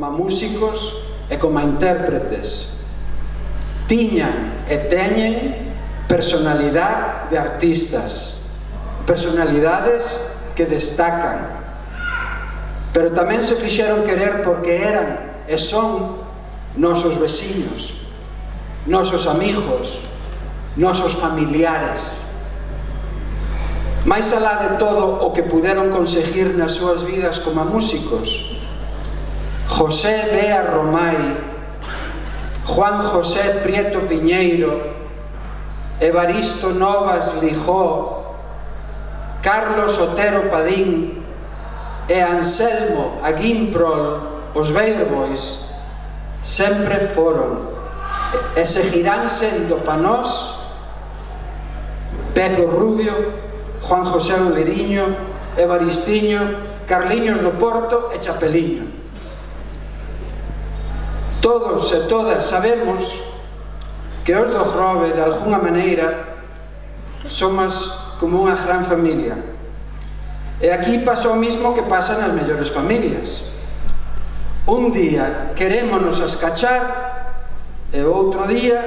como músicos e como intérpretes. Tiñan e teñen personalidade de artistas, personalidades que destacan, pero tamén se fixeron querer porque eran e son nosos veciños, nosos amigos, nosos familiares. Mais alá de todo o que puderon conseguir nas súas vidas como músicos, José Bea Romai, Juan José Prieto Piñeiro, Evaristo Novas Lijó, Carlos Otero Padín e Anselmo Aguimprol, os Beyer Boys, sempre foron e seguirán sendo pa nós Pepe Rubio, Juan José Oleriño, Evaristiño, Carliños do Porto e Chapeliño. Todos e todas sabemos que os do Grove, de alguna maneira, somos como unha gran familia. E aquí pasa o mismo que pasa nas mellores familias. Un día querémonos escachar e outro día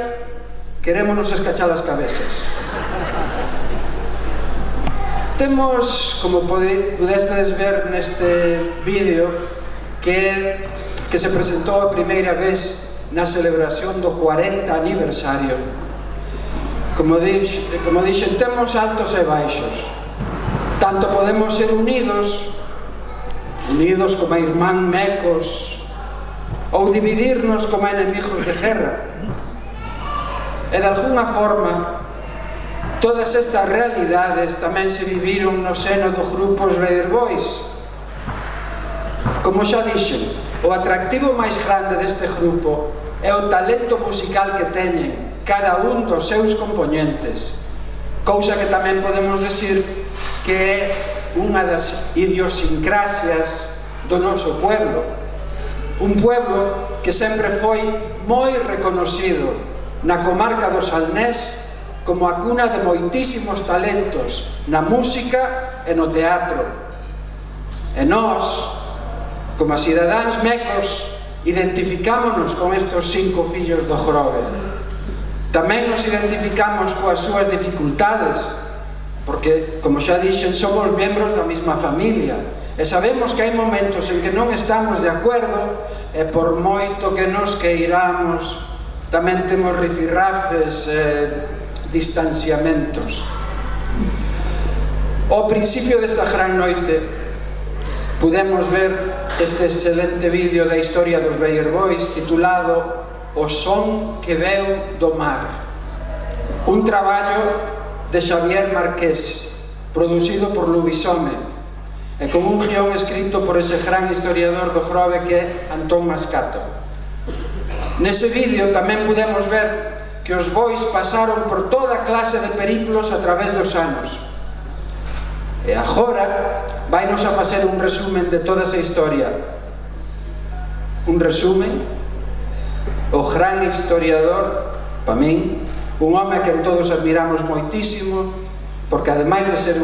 querémonos escachar as cabezas. Temos, como pudestes ver neste vídeo, que se presentou a primeira vez na celebración do 40 aniversario. Como dixen, temos altos e baixos. Tanto podemos ser unidos como irmán mecos, ou dividirnos como enemigos de guerra. E de alguna forma, todas estas realidades tamén se viviron no seno do grupo Os Beyer Boys. Como xa dixen, o atractivo máis grande deste grupo é o talento musical que teñen cada un dos seus componentes, cousa que tamén podemos decir que é unha das idiosincrasias do noso pueblo, un pueblo que sempre foi moi reconocido na comarca do Salnés como a cuna de moitísimos talentos na música e no teatro. E nós, como a cidadáns mecos, identificámonos con estes 5 fillos do Grove. Tamén nos identificamos coas súas dificultades, porque, como xa dixen, somos membros da mesma familia, e sabemos que hai momentos en que non estamos de acordo, e por moito que nos queiramos, tamén temos rifirrafes, distanciamentos. Ao principio desta gran noite pudemos ver este excelente vídeo da historia dos Beyer Boys titulado O son que veu do mar, un traballo de Xavier Marqués, producido por Lubisome e con un guión escrito por ese gran historiador do Grove que é Antón Mascato. Nese vídeo tamén pudemos ver que os bois pasaron por toda clase de periplos a través dos anos. E agora vainos a facer un resumen de toda esa historia. Un resumen, o gran historiador, pa min, un home que todos admiramos moitísimo, porque ademais de ser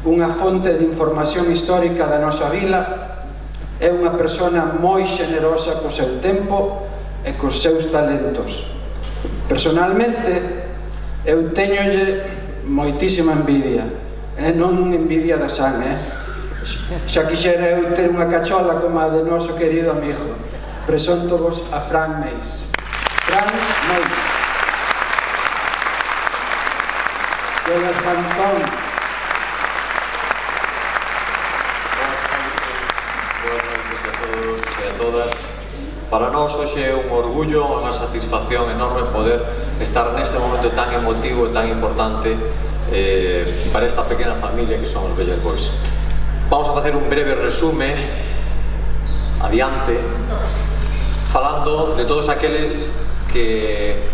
unha fonte de información histórica da nosa vila, é unha persona moi xenerosa co seu tempo e cos seus talentos. Personalmente, eu teñolle moitísima envidia, e non envidia da san, xa quixera eu ter unha cachola como a de noso querido amigo. Presento-vos a Fran Meis. Fran Meis. Buenas Antón. Boas noites a todos e a todas. Para nós hoxe é un orgullo, unha satisfacción enorme poder estar neste momento tan emotivo e tan importante para esta pequena familia que son os Beyer Boys. Vamos a facer un breve resume adiante, falando de todos aqueles que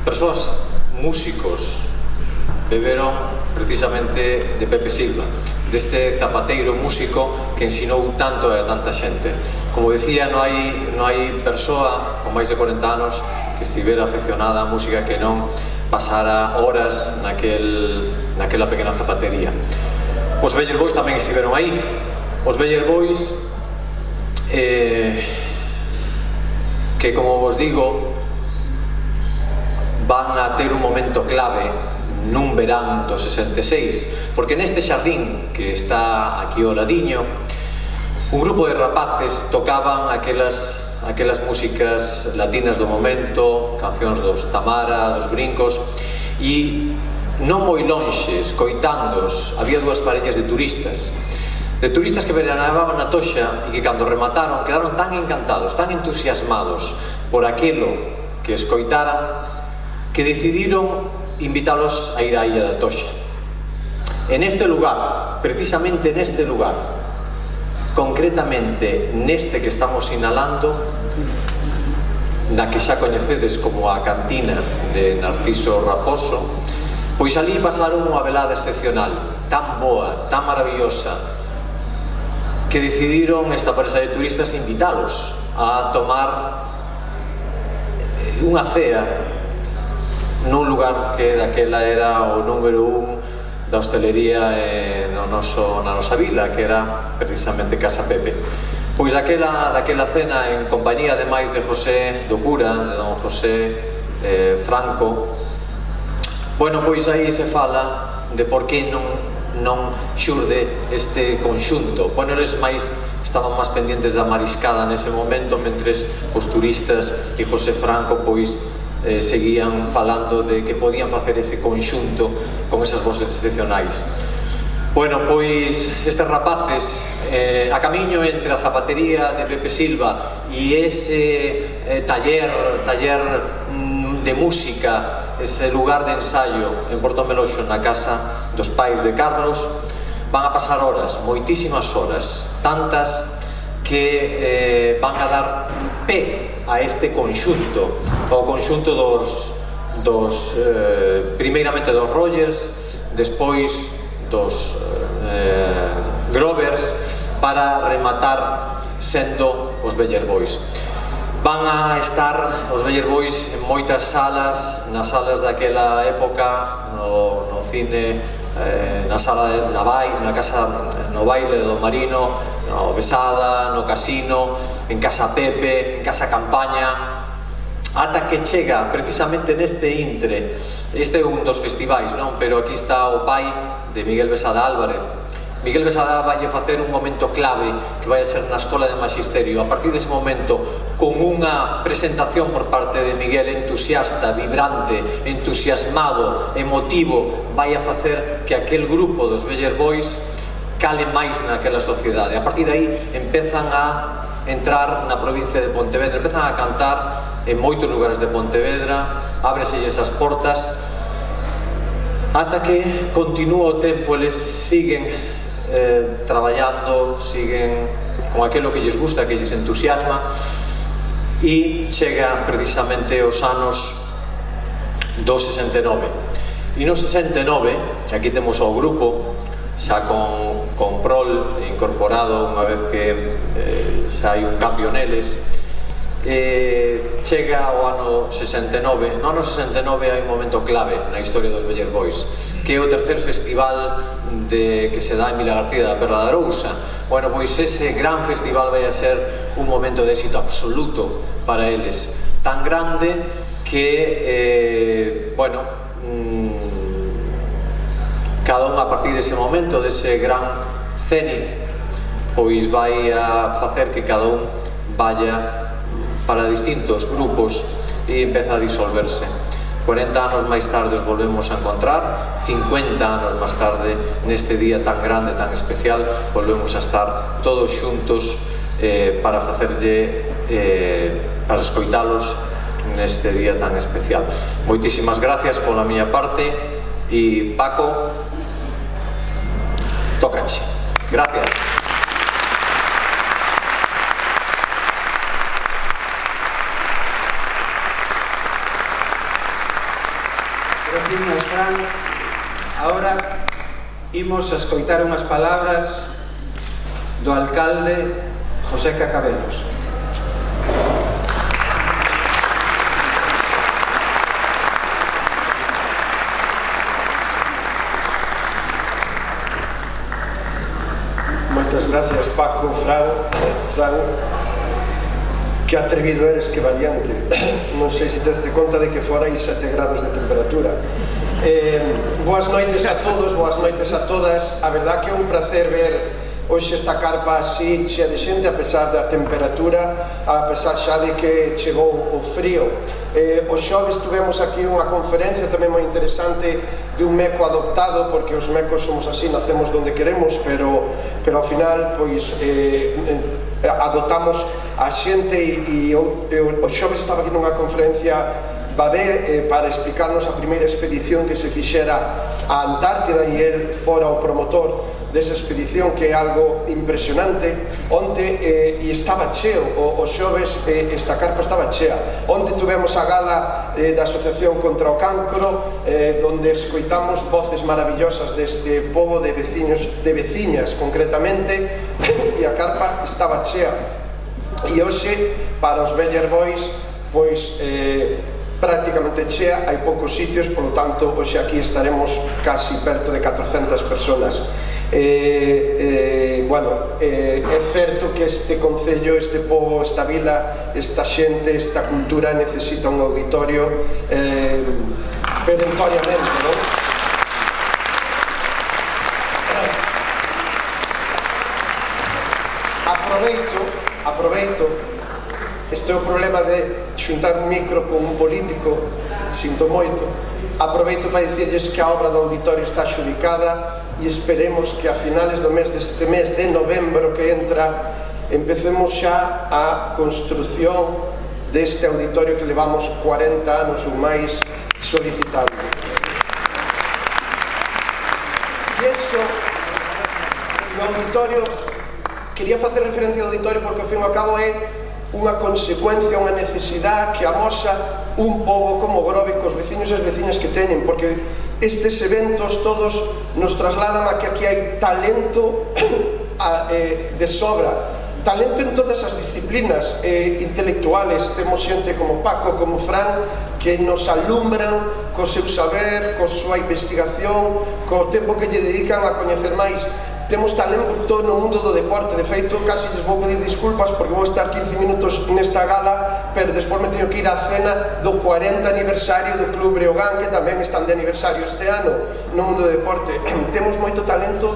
persoas, músicos, beberon precisamente de Pepe Silva, deste zapateiro músico que ensinou tanto a tanta xente. Como decía, non hai persoa con máis de 40 anos que estivera aficionada á música que non pasara horas naquela pequena zapatería. Os Beyer Boys tamén estiveron aí. Os Beyer Boys que, como vos digo, van a ter un momento clave nun verán do 66, porque neste xardín que está aquí ao ladiño, un grupo de rapaces tocaban aquelas músicas latinas do momento, cancións dos Tamara, dos Brincos, e non moi lonxe, escoitándoos, había dúas parellas de turistas que veraneaban na Toxa e que cando remataron quedaron tan encantados, tan entusiasmados por aquilo que escoitaran, que decidiron invitalos a ir á illa da Toxa. En este lugar, precisamente neste lugar, concretamente neste que estamos sinalando, na que xa coñecedes como a cantina de Narciso Raposo, pois ali pasaron unha velada excepcional, tan boa, tan maravillosa, que decidiron esta parexa de turistas invitalos a tomar unha cea nun lugar que daquela era o número 1 da hostelería na nosa vila, que era precisamente Casa Pepe. Pois daquela cena, en compañía ademais de José do cura, de don José Franco, bueno, pois aí se fala de por que non xurde este conxunto. Bueno, eles estaban máis pendientes da mariscada nese momento, mentres os turistas e José Franco pois seguían falando de que podían facer ese conxunto con esas voces excepcionais. Bueno, pois estes rapaces, a camiño entre a zapatería de Pepe Silva e ese taller de música, ese lugar de ensayo en Porto Meloxo, na casa dos pais de Carlos, van a pasar horas, moitísimas horas, tantas que van a dar pé a este conxunto, o conxunto primeiramente dos Rogers, despois dos Grovers, para rematar sendo os Beller Boys. Van a estar os Beller Boys en moitas salas, nas salas daquela época, no cine, na sala de Navai, na casa no baile do Marino, no Besada, no Casino, en Casa Pepe, en Casa Campaña, ata que chega precisamente neste intre. Este é un dos festivais, non? Pero aquí está o pai de Miguel Besada Álvarez. Miguel Besada vai a facer un momento clave que vai a ser na Escola de Magisterio. A partir dese momento, con unha presentación por parte de Miguel entusiasta, vibrante, entusiasmado, emotivo, vai a facer que aquel grupo dos Beller Boys cale máis naquela sociedade. A partir de aí empezan a entrar na provincia de Pontevedra, empezan a cantar en moitos lugares de Pontevedra, ábreselles as portas, ata que continúa o tempo, eles siguen traballando, siguen con aquilo que lles gusta, que lles entusiasma, e chega precisamente os anos do 69. E no 69, aquí temos ao grupo, xa con prol incorporado, unha vez que xa hai un cambio neles, chega o ano 69. No ano 69 hai un momento clave na historia dos Beller Boys, que é o tercer festival que se dá en Vila García da Perla da Arousa. Bueno, pois ese gran festival vai a ser un momento de éxito absoluto para eles, tan grande que, bueno, cada un a partir dese momento, dese gran cenit, pois vai a facer que cada un vaya para distintos grupos e empeza a disolverse. 40 anos máis tarde os volvemos a encontrar, 50 anos máis tarde, neste día tan grande, tan especial, volvemos a estar todos xuntos para escoitalos neste día tan especial. Moitísimas gracias pola miña parte e Paco, tócache. Gracias. Gracias, Fran. Ahora imos a escoitar unhas palabras do alcalde José Cacabelos. Moitas gracias, Paco, Fran. Que atrevido eres, que valiente. Non sei se te deste conta de que fora hai 7 grados de temperatura. Boas noites a todos, boas noites a todas. A verdad que é un placer ver hoxe esta carpa así chea de xente, a pesar da temperatura, a pesar xa de que chegou o frío. O xoves tuvemos aquí unha conferencia tamén moi interesante de un meco adoptado, porque os mecos somos así, nacemos donde queremos, pero ao final pois adoptamos a xente e o xoves estaba aquí nunha conferencia Babé para explicarnos a primeira expedición que se fixera a Antártida, e el fora o promotor desa expedición, que é algo impresionante. Onte e estaba cheo, o xoves esta carpa estaba chea. Onte tuvemos a gala da Asociación contra o Cancro, donde escoitamos voces maravillosas deste pobo de veciños, de veciñas concretamente, e a carpa estaba chea. E hoxe, para os Beller Boys, pois prácticamente chea, hai poucos sitios, polo tanto, hoxe aquí estaremos casi perto de 400 personas. Bueno, é certo que este concello, este pobo, esta vila, esta xente, esta cultura necesita un auditorio perentoriamente, non? Aproveito, este é o problema de xuntar un micro con un político, sinto moito. Aproveito para dicirles que a obra do auditorio está adxudicada e esperemos que a finales do mes deste mes de novembro que entra empecemos xa a construción deste auditorio que levamos 40 anos ou máis solicitando. E iso, no auditorio, quería facer referencia ao auditorio porque ao fin e ao cabo é unha consecuencia, unha necesidade que amosa un pobo como Grove cos veciños e as veciñas que teñen, porque estes eventos todos nos trasladan a que aquí hai talento de sobra, talento en todas as disciplinas intelectuales. Temos xente como Paco, como Fran, que nos alumbran co seu saber, co súa investigación, co tempo que lle dedican a coñecer máis. Temos talento no mundo do deporte. De feito, casi lles vou pedir disculpas porque vou estar 15 minutos nesta gala, pero despois me teño que ir á cena do 40 aniversario do Club Breogán, que tamén están de aniversario este ano no mundo do deporte. Temos moito talento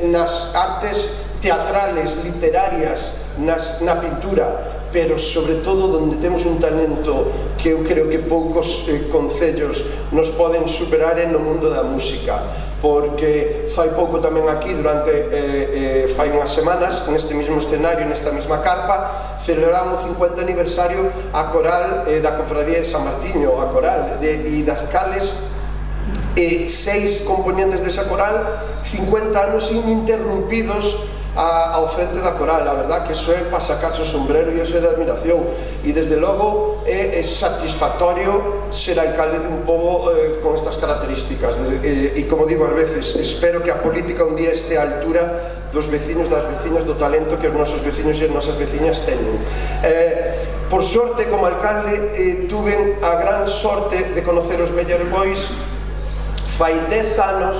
nas artes teatrales, literarias, na pintura, pero sobre todo onde temos un talento que eu creo que poucos concellos nos poden superar é no mundo da música, porque fai pouco tamén aquí, durante fai unhas semanas, neste mesmo escenario, nesta mesma carpa, celebramos o 50 aniversario a coral da Cofradía de San Martiño, a coral, e das cales 6 componentes desa coral, 50 anos ininterrumpidos ao frente da coral. A verdad que iso é para sacarse o sombrero e iso é de admiración, e desde logo é satisfactorio ser alcalde de un pobo con estas características. E como digo ás veces, espero que a política un día este á altura dos veciños, das veciñas, do talento que os nosos veciños e as nosas veciñas teñen. Por sorte, como alcalde, tuve a gran sorte de conocer os Beller Boys fai 10 anos,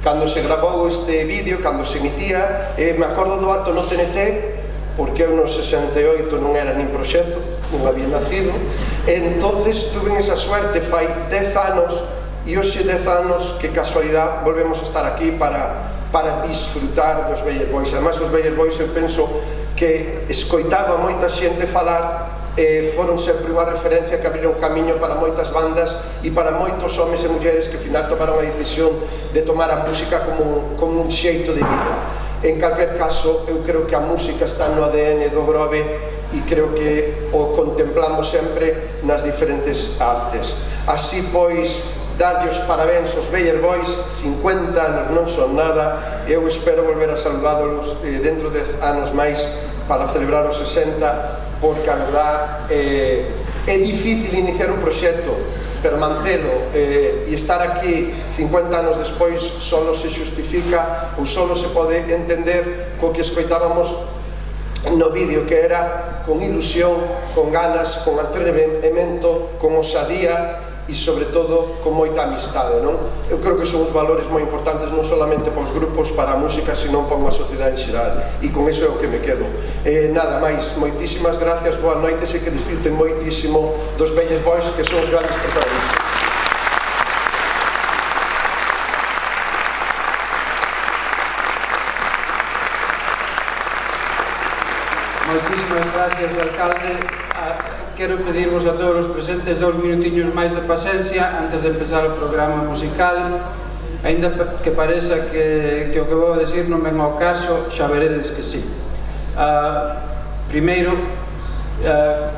cando se grabou este vídeo, cando se emitía. Me acordo do acto no TNT, porque eu no 68 non era nin proxecto, non había nacido. Entonces tuve esa suerte fai 10 anos, e hoxe 10 anos, que casualidade, volvemos a estar aquí para disfrutar dos Beller Boys. Ademais, os Beller Boys, eu penso que, escoitado a moita xente falar, foron sempre unha referencia que abriron camiño para moitas bandas e para moitos homes e mulleres que ao final tomaron a decisión de tomar a música como un xeito de vida. En calquer caso, eu creo que a música está no ADN do Grove e creo que o contemplamos sempre nas diferentes artes. Así pois, darlle os parabéns aos Beller Boys, 50 anos non son nada, e eu espero volver a saludádolos dentro de 10 anos máis para celebrar os 60, porque a verdad é difícil iniciar un proxecto, pero mantelo e estar aquí 50 anos despois solo se xustifica ou solo se pode entender co que escoitábamos no vídeo, que era con ilusión, con ganas, con atrevemento, con osadía, e sobre todo con moita amistade, non? Eu creo que son os valores moi importantes non solamente para os grupos, para a música, sino para unha sociedade en xeral, e con iso é o que me quedo. Nada máis, moitísimas gracias, boas noites e que disfruten moitísimo dos Vellas Boys, que son os grandes protagonistas. Moitísimas gracias, alcalde. Quero pedirvos a todos os presentes 2 minutiños máis de paciencia antes de empezar o programa musical. Ainda que pareza que o que vou a decir non ven ao caso, xa veredes que sí. Primeiro,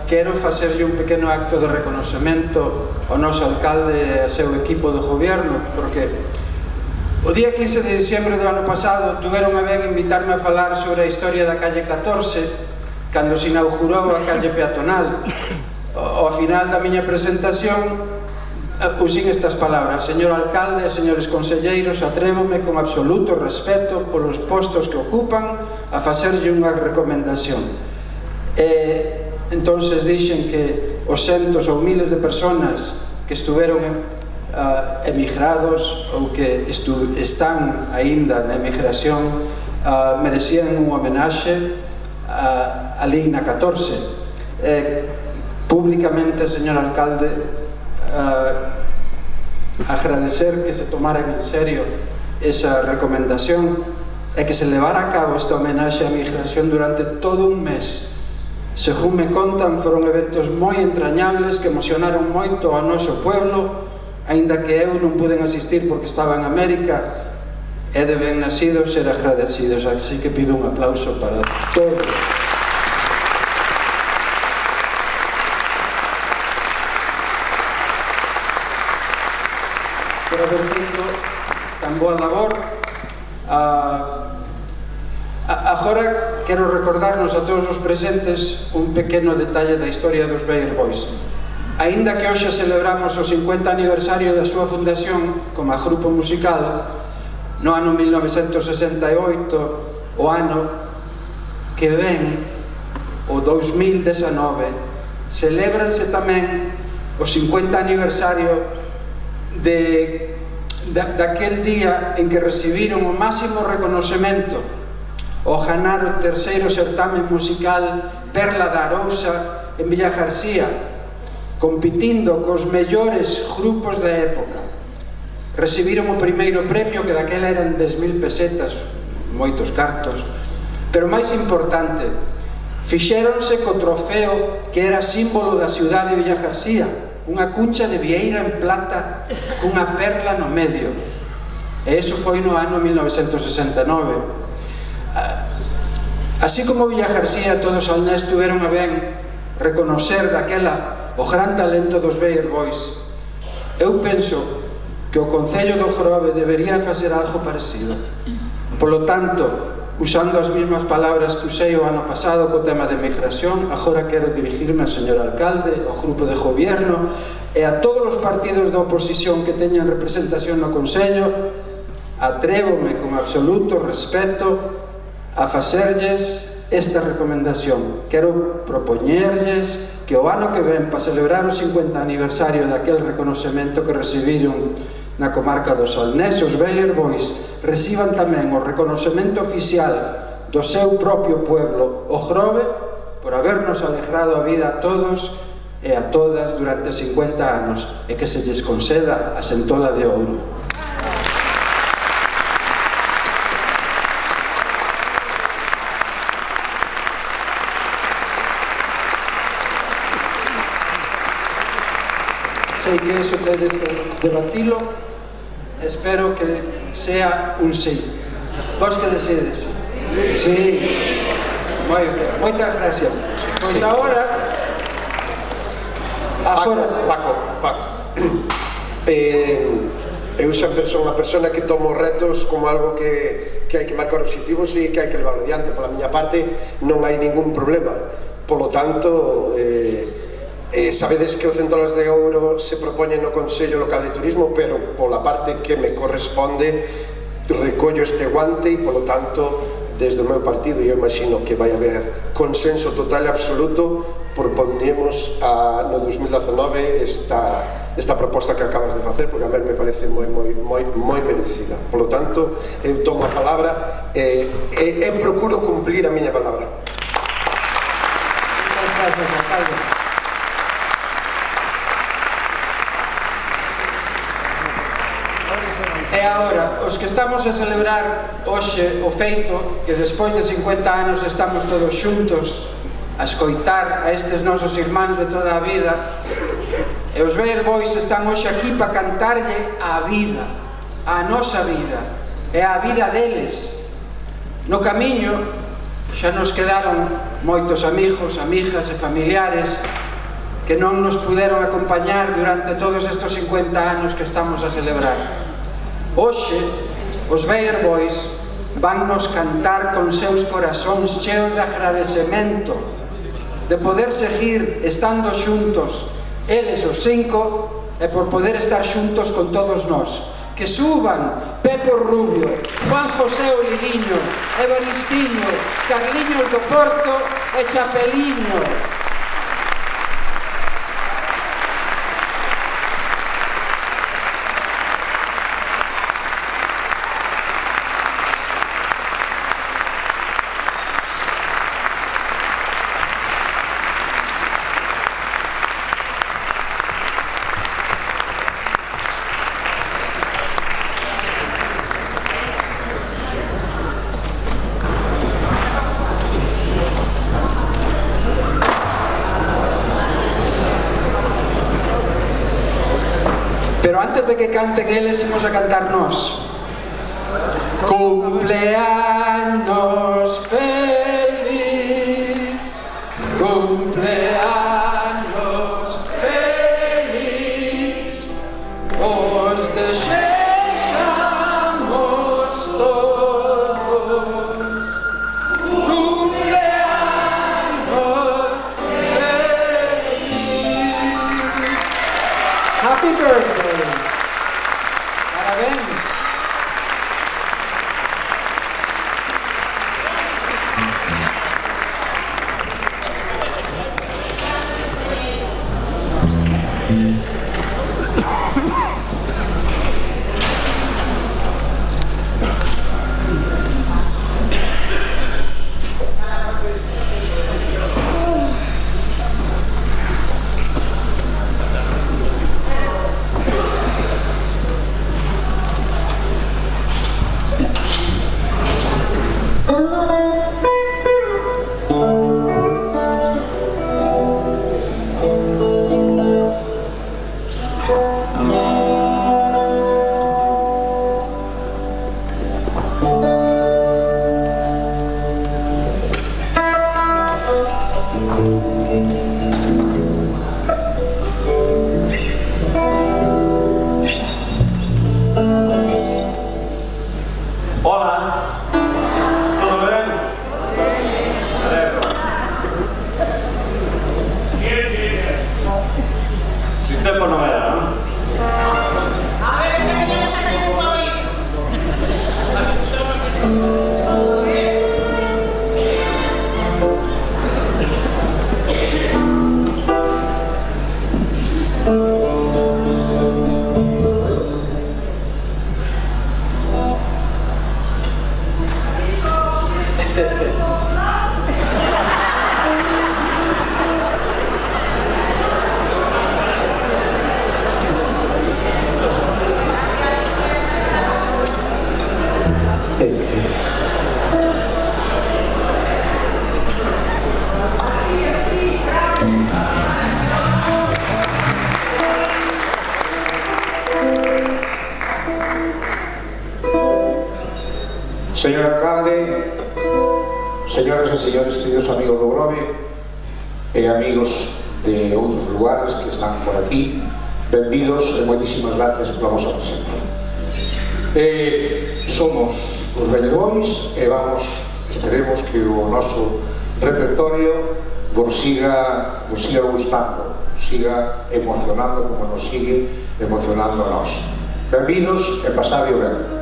quero facerlle un pequeno acto de reconocemento ao noso alcalde e ao seu equipo de gobierno, porque o día 15 de diciembre do ano pasado tuveron a ben invitarme a falar sobre a historia da calle 14 cando se inaugurou a calle peatonal. Ao final da miña presentación usin estas palabras: señor alcalde e señores conselleiros, atrévome con absoluto respeto polos postos que ocupan a facerlle unha recomendación. Entonces dixen que os centos ou miles de personas que estuveron emigrados ou que están aínda na emigración merecían un homenaxe ali na 14. Públicamente, señor alcalde, agradecer que se tomaran en serio esa recomendación e que se levara a cabo esta homenaxe á migración durante todo un mes. Según me contan, foron eventos moi entrañables que emocionaron moito ao noso pueblo, aínda que eu non puden asistir porque estaba en América. É de ben nacidos ser agradecidos, así que pido un aplauso para todos. Por haber feito tan boa labor. Agora quero recordarnos a todos os presentes un pequeno detalle da historia dos Vellas Boys. Aínda que hoxe celebramos o 50 aniversario da súa fundación como a grupo musical, no ano 1968, o ano que ven, o 2019, celebranse tamén o 50 aniversario daquel día en que recibiron o máximo reconocemento ao ganar o terceiro certamen musical Perla da Arousa en Villagarcía, compitindo cos mellores grupos da época. Recibiron o primeiro premio, que daquela eran 10.000 pesetas, moitos cartos, pero máis importante, fixéronse co trofeo que era símbolo da ciudad de Villagarcía, unha cuncha de vieira en plata cunha perla no medio, e iso foi no ano 1969. Así como Villagarcía, todos al nés tuveron a ben reconocer daquela o gran talento dos Vellas Boys. Eu penso que o Concello do Grove debería facer algo parecido. Polo tanto, usando as mesmas palabras que usei o ano pasado co tema de migración, agora quero dirigirme ao señor alcalde, ao grupo de gobierno e a todos os partidos da oposición que teñan representación no Concello. Atrévome con absoluto respeto a facerlles esta recomendación. Quero propoñerlles que o ano que ven, para celebrar o 50 aniversario daquel reconocemento que recibiron na comarca do Salnés, os Vellas Boys reciban tamén o reconocemento oficial do seu propio pueblo, o Grove, por habernos alegrado a vida a todos e a todas durante 50 anos, e que se lles conceda a Sentola de Ouro. Sei que iso tedes que debatilo, espero que sea un sí. Vos que decides? Sí. Moitas gracias. Pois agora... Paco. Eu sempre son unha persona que tomo retos como algo que hai que marcar obxectivos e que hai que levar adiante. Pola miña parte non hai ningún problema. Polo tanto, sabedes que o Centolas de Ouro se propoñe no Consello Local de Turismo, pero pola parte que me corresponde recollo este guante e, polo tanto, desde o meu partido, e eu imagino que vai haber consenso total e absoluto, proponemos no 2019 esta proposta que acabas de facer, porque a mí me parece moi merecida. Por lo tanto, eu tomo a palabra e procuro cumplir a miña palabra. Moitas gracias, alcalde. E agora, os que estamos a celebrar hoxe o feito que despois de 50 anos estamos todos xuntos a escoitar a estes nosos irmáns de toda a vida, e os Bear Boys están hoxe aquí para cantarlle a vida, a nosa vida, e a vida deles. No camiño xa nos quedaron moitos amigos, amigas e familiares que non nos puderon acompañar durante todos estes 50 anos que estamos a celebrar. Hoxe, os Bear Boys van nos cantar con seus corazóns cheos de agradecemento de poder seguir estando xuntos, eles os 5, e por poder estar xuntos con todos nós. Que suban Pepo Rubio, Juan José Oliguiño, Evaristiño, Carliños do Porto e Chapeliño. Pero antes de que canten eles, imos a cantar nós. Cumpleaños feliz, cumpleaños feliz, os desexamos todos. Cumpleaños feliz. Happy birthday. Parabéns. Señor alcalde, señoras e señores, queridos amigos do Grove e amigos de outros lugares que están por aquí, benvidos e moitísimas gracias pola vosa presencia. Somos os Bear Boys e esperemos que o noso repertorio vos siga gustando, siga emocionando como nos sigue emocionando a nós. Benvidos e pasadeo ben.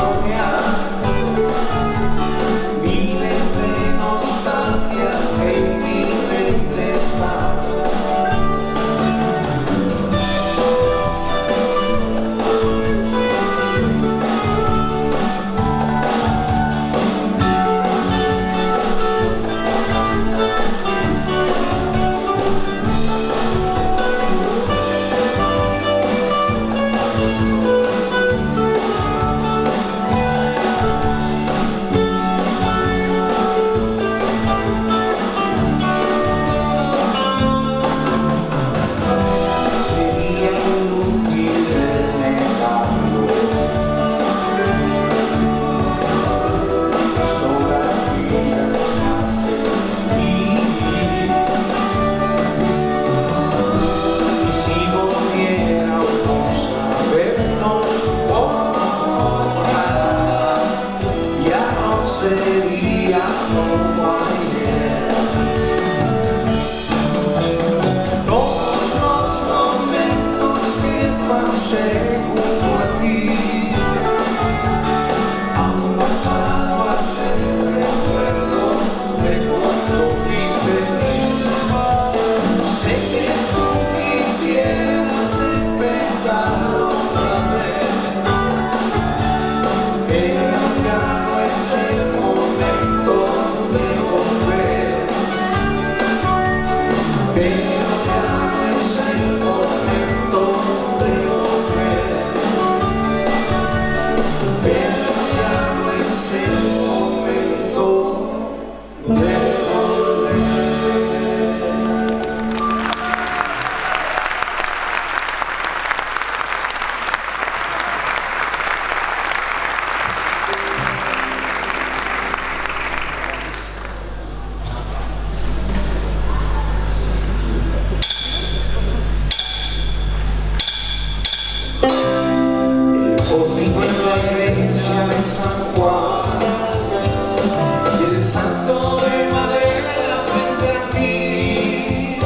soñar miles de nostalgias en mi mente están. Sería como ayer. Todos los momentos que pasé junto a ti han pasado a ser recuerdos de cuando fui feliz. Sé que tú quisieras empezar otra vez, pero ya no es el momento de volver, pero ya no es el momento de volver, pero ya no es el momento de volver. El pórtico en la iglesia de San Juan y el santo de madera frente a mí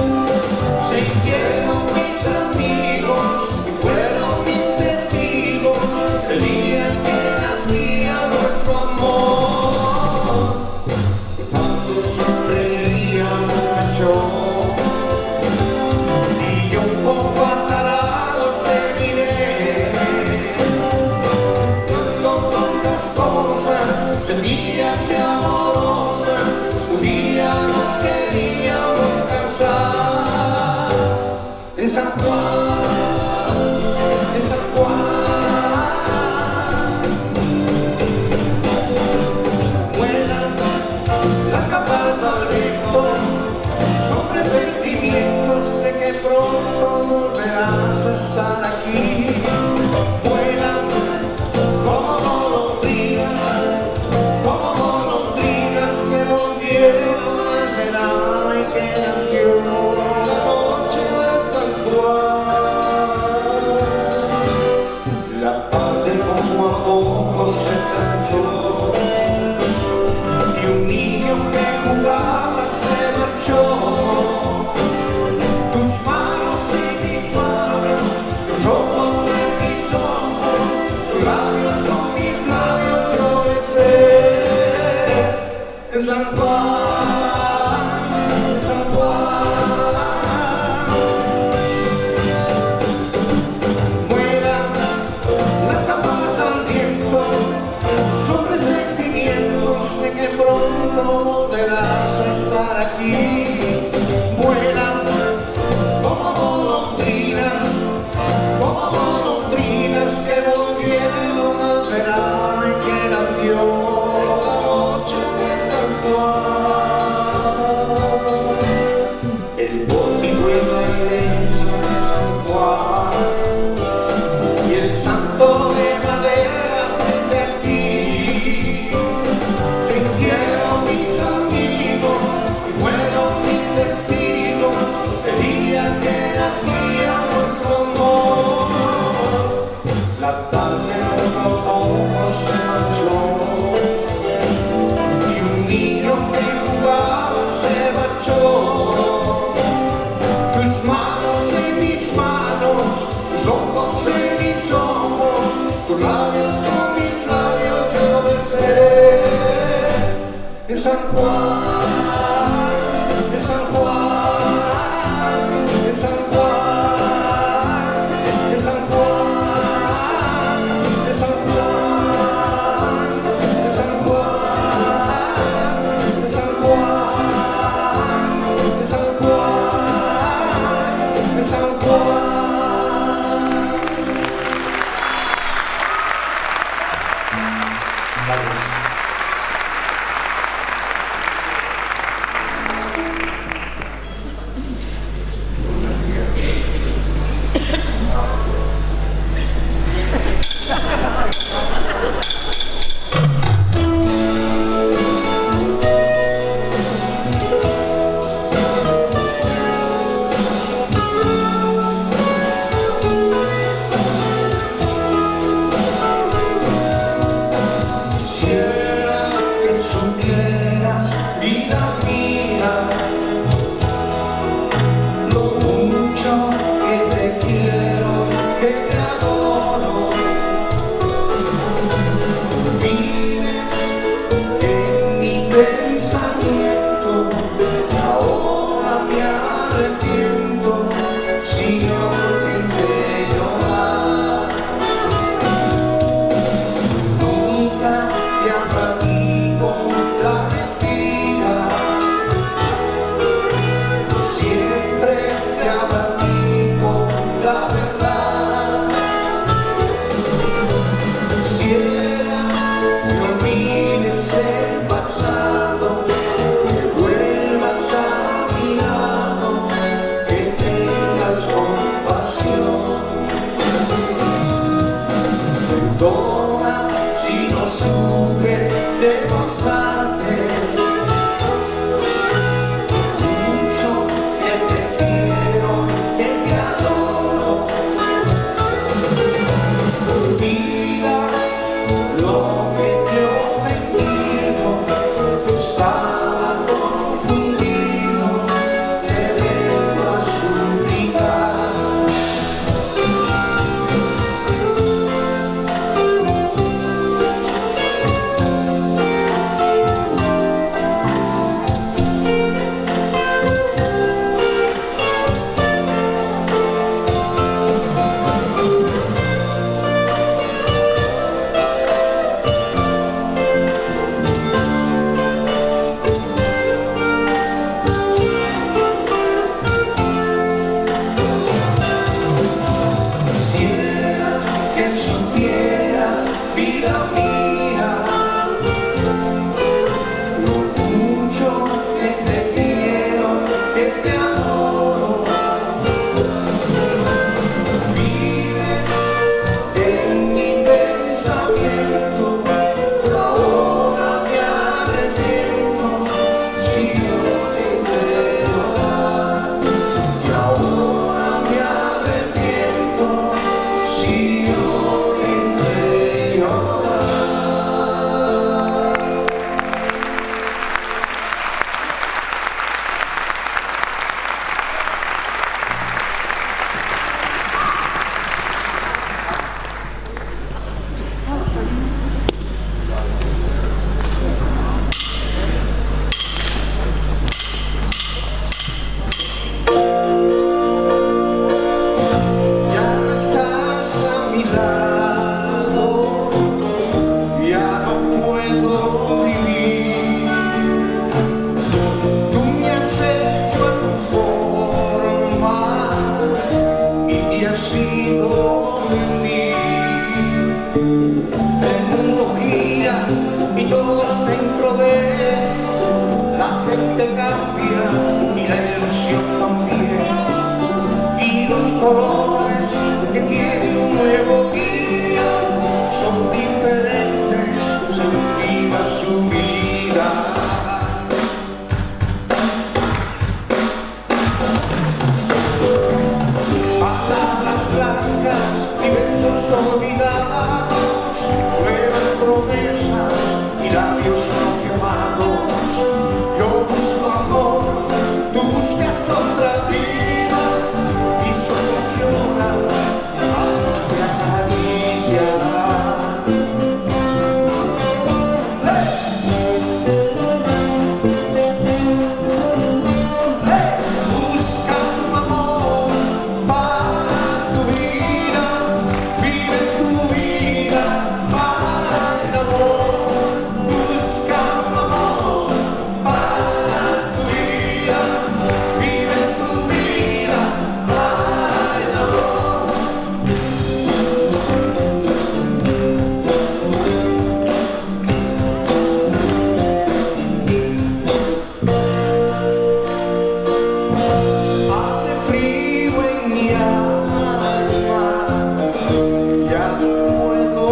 se hicieron mis amigos y fueron mis testigos el día en que nacía nuestro amor. El santo sonreía mucho y yo un poco atarado te miré. Cosas sencillas y amorosas, un día nos queríamos casar en San Juan, en San Juan. Vuelan las capas al viento, son presentimientos de que pronto volverás a estar aquí. Vuelan como golondrinas que volvieron al verano y que nació la noche de San Juan. La tarde poco a poco se cayó y un niño que jugaba se marchó. Tus manos y mis manos, los ojos y mis ojos, tus labios con mis labios yo besé. En San Juan, en San Juan. Vuelan las campanas al viento, son presentimientos de que pronto volverás a estar aquí. Vuelan como golondrinas que volvieron al verano y que nació la noche de San Juan. El pórtico en la iglesia de San Juan y el santo de madera frente a ti se hicieron mis amigos y fueron mis testigos el día que nacía nuestro amor. La tarde poco a poco se marchó y un niño que jugaba se marchó. Tus manos en mis manos, tus ojos en mis ojos, tus labios con mis labios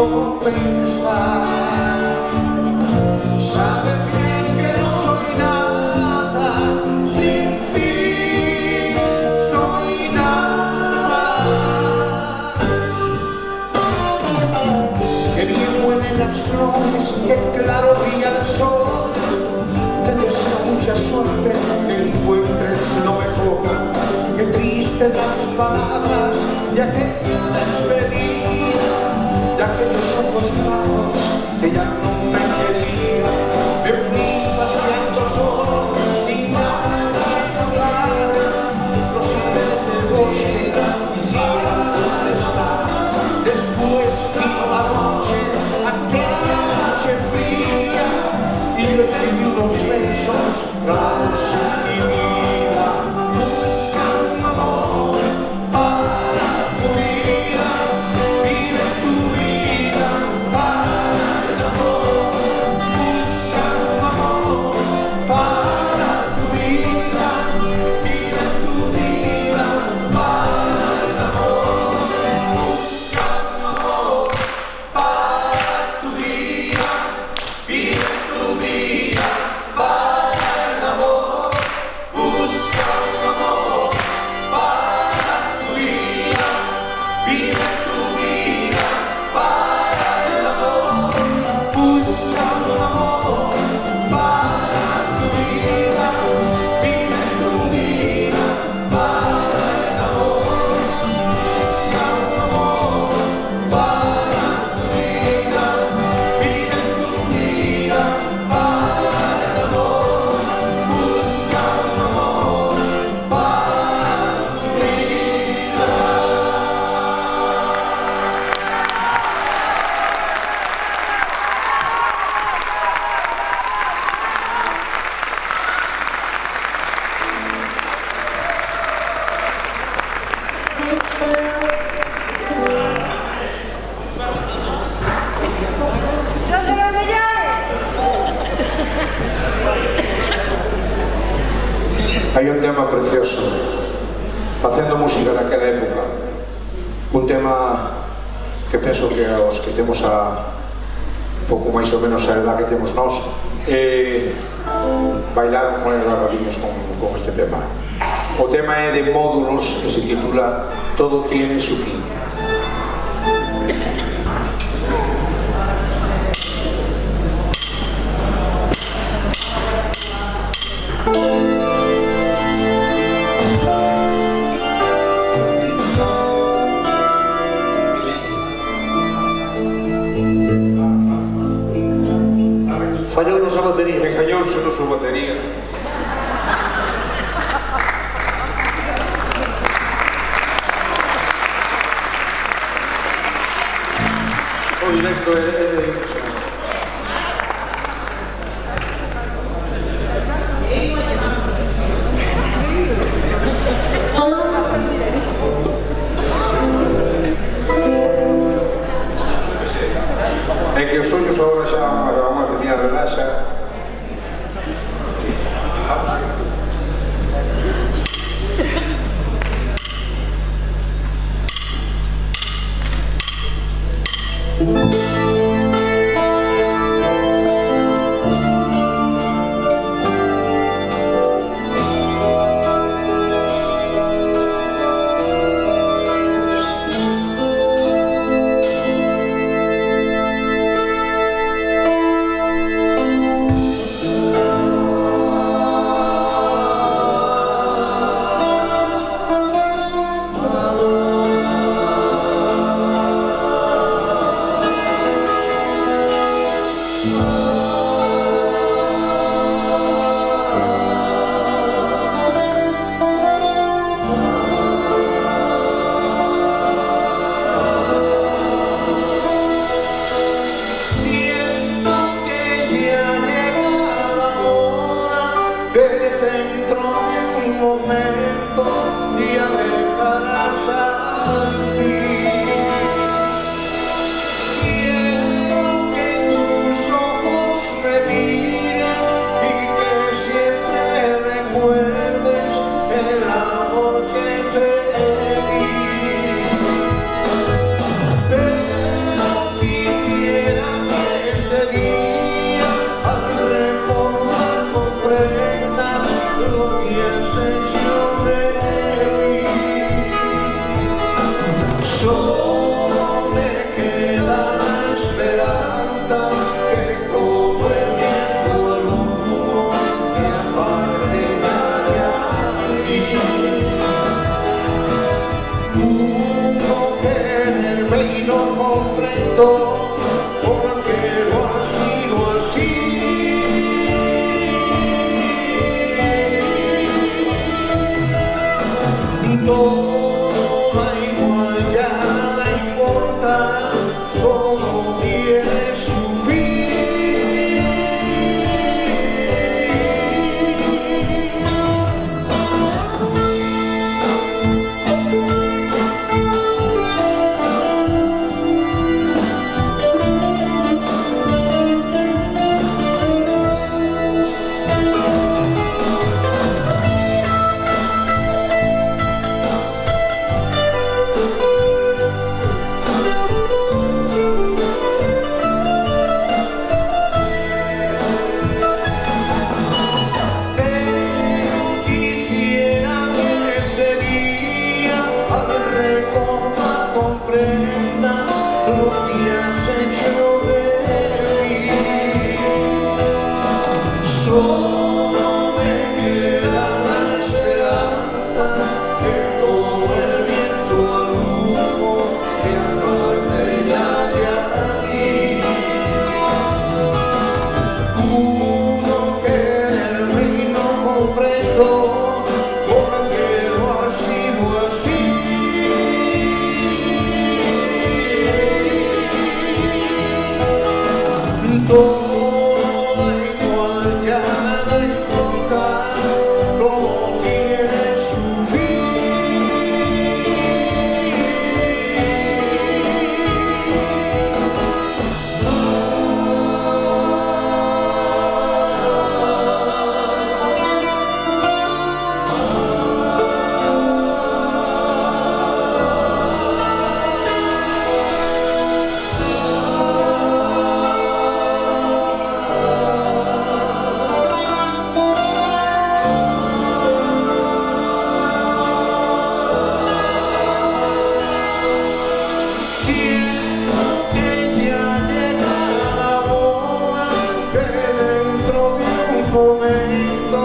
solo pensar. Sabes bien que no soy nada sin ti, soy nada. Que bien huelen las flores, que claro brilla el sol. Te deseo mucha suerte, que encuentres lo mejor. Qué triste las palabras de aquella despedida, de aquellos ojos claros que ya no me quería. Me fui paseando solo, sin nada que hablar. Los árboles del bosque quisiera estar. Después vino la noche, aquella noche fría, y le escribí unos versos claros y vida. Buscando amor para tu vida, vive tu vida para el amor. Buscando amor para tu vida, vive tu vida para el amor. Buscando amor para tu vida, vive tu vida para el amor. Buscando amor para tu vida, vive tu vida para el amor. Buscando amor para tu vida, vive tu vida para el amor. Buscando amor para tu vida, vive tu vida para el amor. Buscando amor para tu vida. Hai un tema precioso facendo música naquela época, un tema que penso que aos que temos a pouco máis ou menos a edad que temos nós bailaron con garrafiños con este tema. O tema é de Módulos e se titula Todo tiene su fin. Fallou-nos a batería. Engañouse no súa batería. O directo é impresionante. É que os ollos agora xa a batería relaxa. alegría al recordar con prendas lo que has hecho de mí. Solo me queda la esperanza que como el viento al humo te aparte ya de aquí. Pudo quererme y no comprendo por qué lo ha sido así. Todo igual, ya nada importa, todo tiene su fin. Quisiera que sería al recordar con prendas lo que has hecho de mí. Solo me queda la esperanza que como el viento al humo se aparte ya de aquí. Pudo quererme y no comprendo por qué lo ha sido así. Todo igual, ya nada importa, todo tiene su fin. Ella llegará la hora que dentro de un momento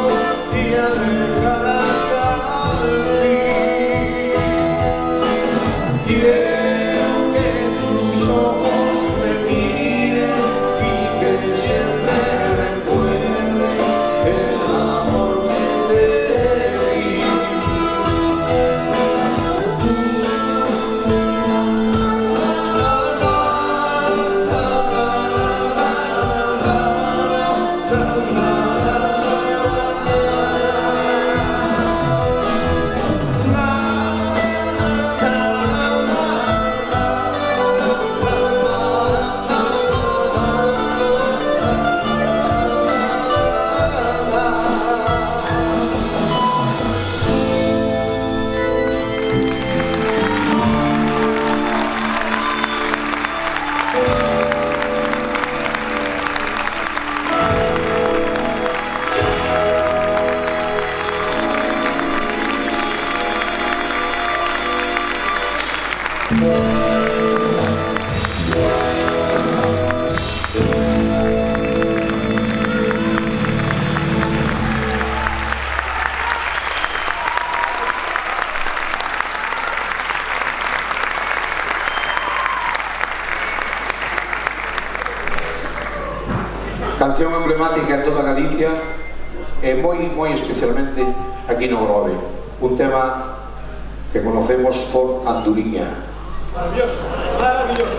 te alejarás al fin. Quiero que tus ojos me miren y que siempre recuerdes el amor que te di. Canción emblemática en toda Galicia e moi especialmente aquí no Grove. Un tema que conocemos por Anduriña. Maravilloso, maravilloso.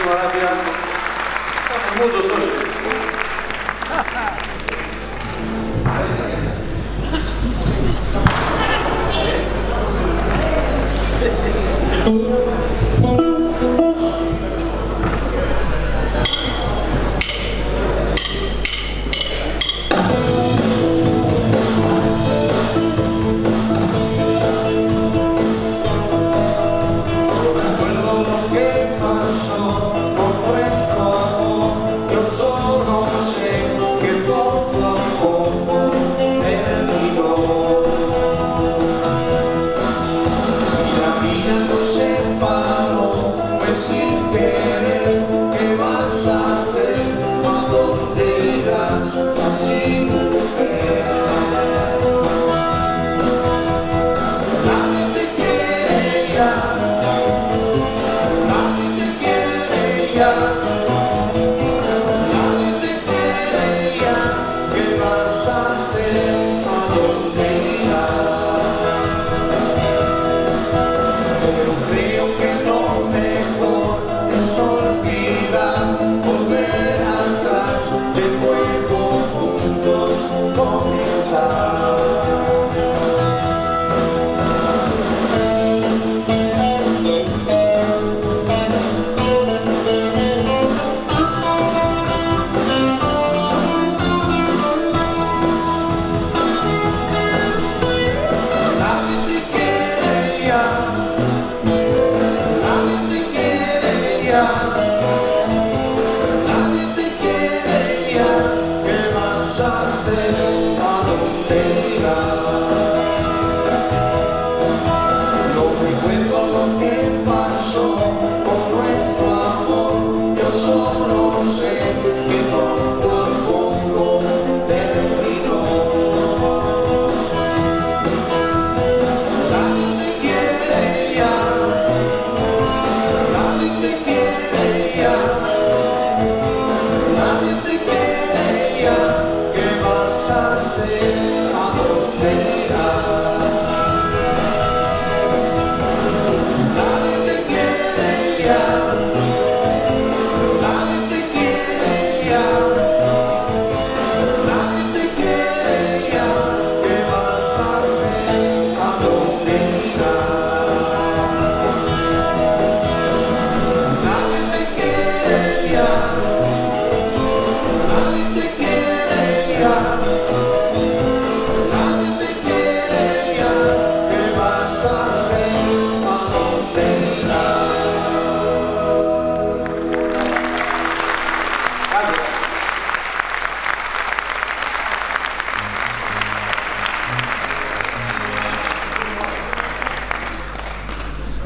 Muchísimas gracias. Estamos mudos hoy.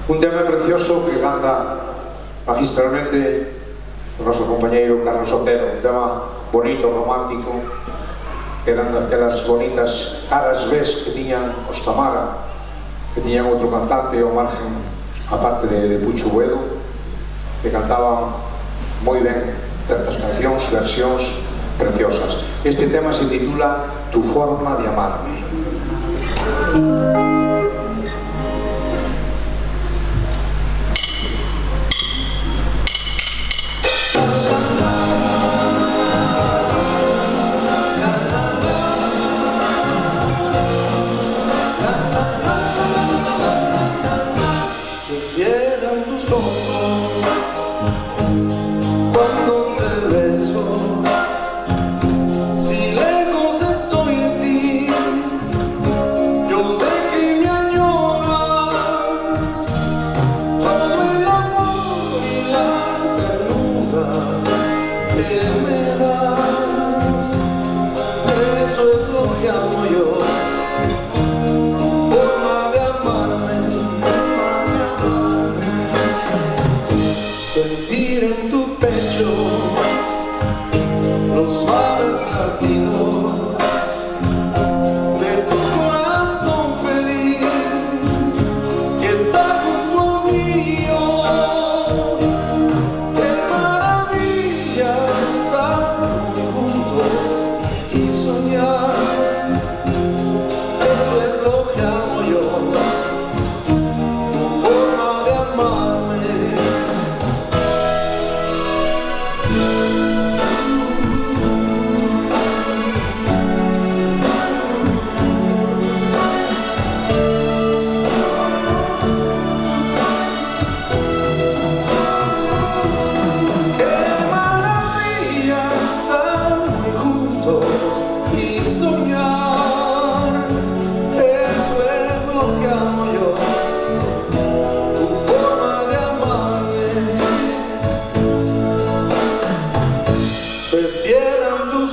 Un tema precioso que canta magistralmente o noso compañeiro Carlos Otero, un tema bonito, romántico, que eran daquelas bonitas caras ves que tiñan os Tamara, que tiñan outro cantante ao margen, a parte de Pucho Buedo, que cantaban moi ben certas cancións, versións preciosas. Este tema se titula Tu forma de amarme.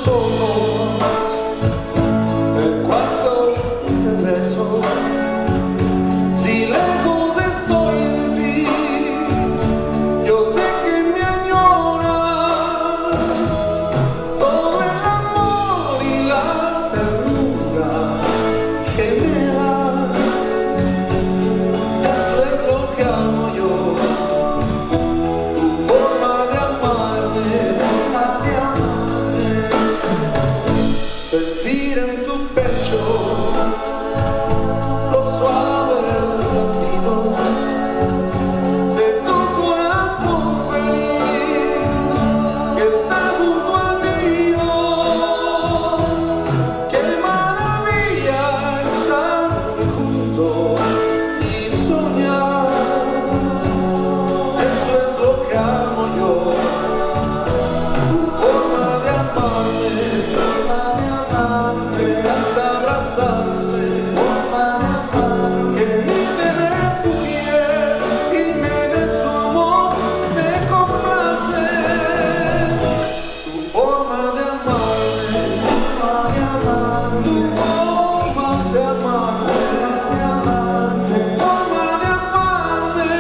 tus ojos, en cuanto te beso, si lejos estoy de ti, yo sé que me añoras todo el amor y la ternura que me das. Eso es lo que amo yo, tu forma de amarme, sentir en tu pecho los suaves latidos de tu corazón feliz que está junto al mío. Qué maravilla estar juntos y soñar. Eso es lo que amo yo, tu forma de amarme, me encanta abrazarte, que vive de tu piel y me des tu amor, me complace. Tu forma de amarme, tu forma de amarme, tu forma de amarme, tu forma de amarme,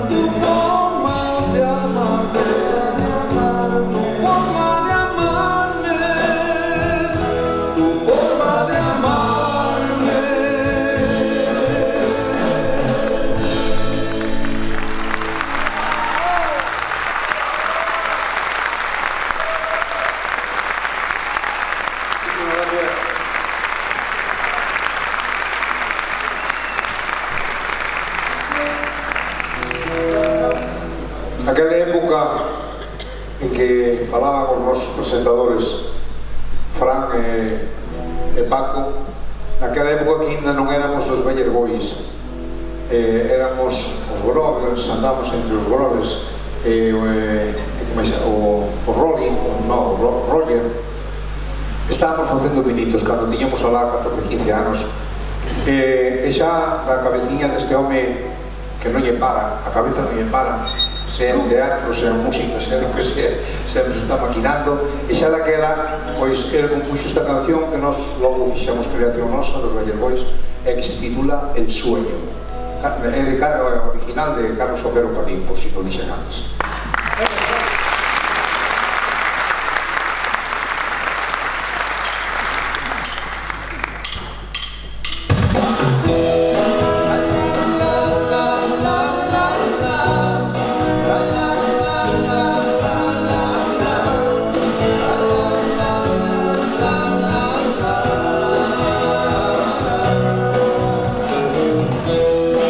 tu forma de amarme, tu forma de amarme, tu forma de amarme. Naquela época en que falaban os nosos presentadores Fran e Paco, naquela época que ainda non éramos os Beller Boys, éramos os Groves, andábamos entre os Groves e o Rolly, no, o Roger. Estábamos facendo pinitos cando tiñamos alá 14-15 anos, e xa a cabeciña deste home que non lle para, a cabeza non lle para, sea en teatro, sea en música, sea en lo que sea, sempre está maquinando. E xa daquela, pois, ele compuxo esta canción que nós logo fixamos creación nosa dos Beller Boys, e que se titula El Sueño. É de original de Carlos Otero Padín, por si non dixen antes.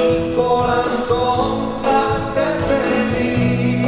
Mi corazón late feliz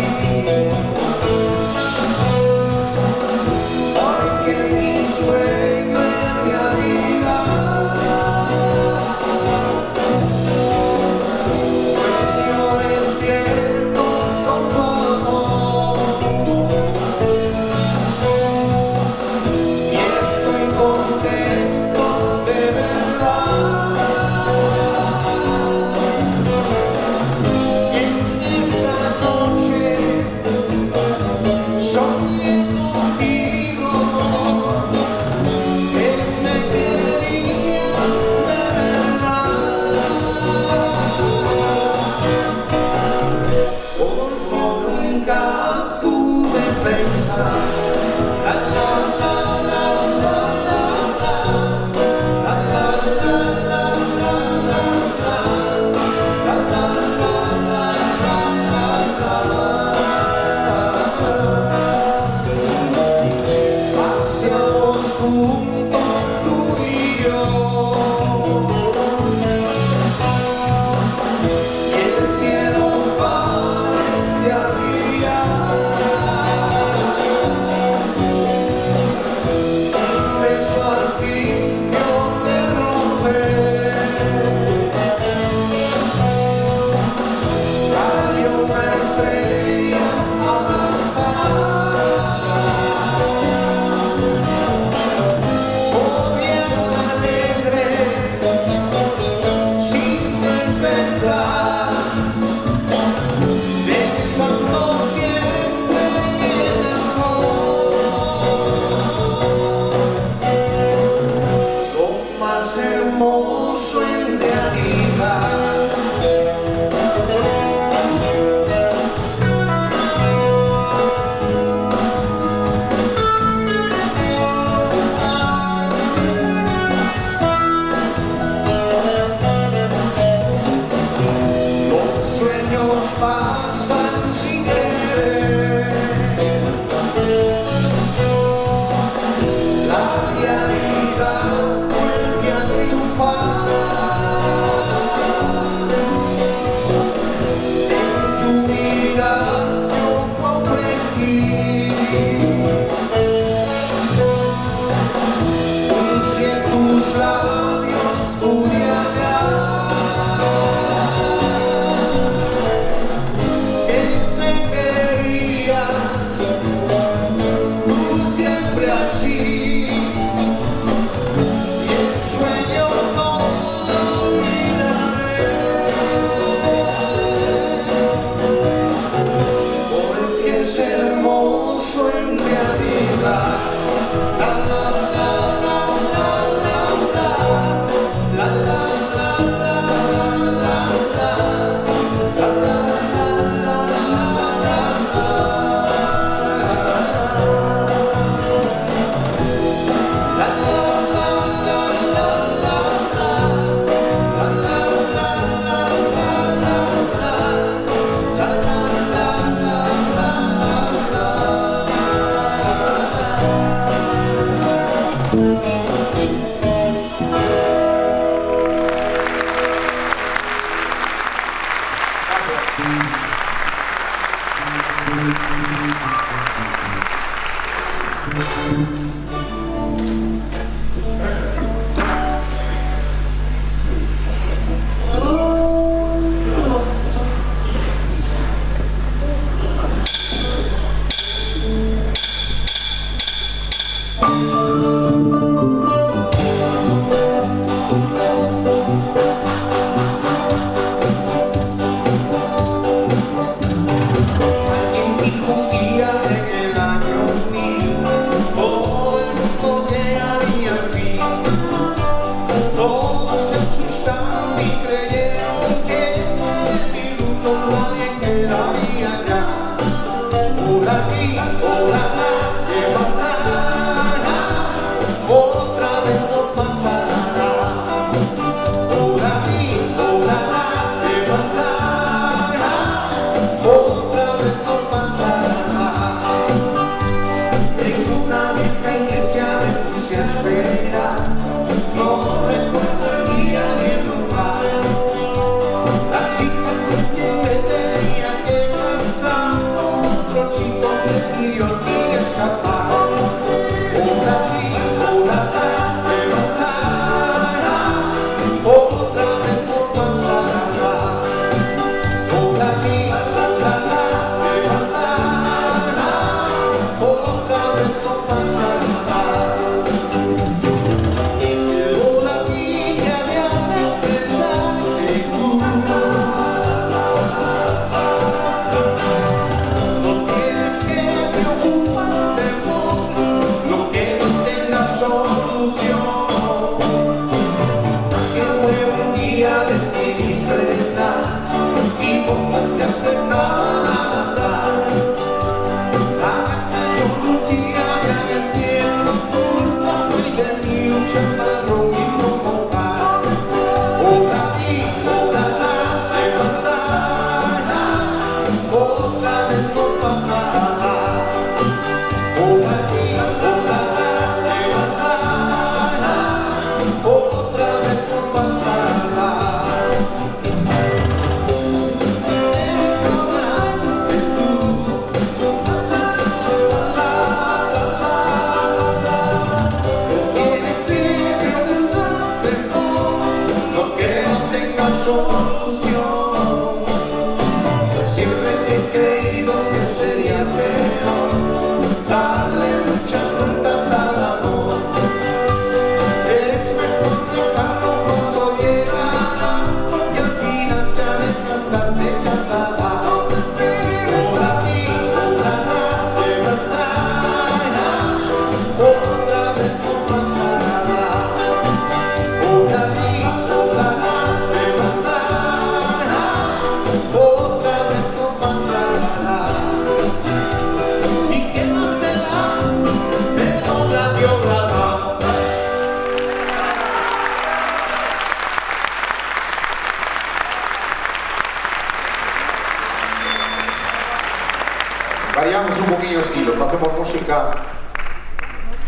Variamos un poquinho o estilo, facemos música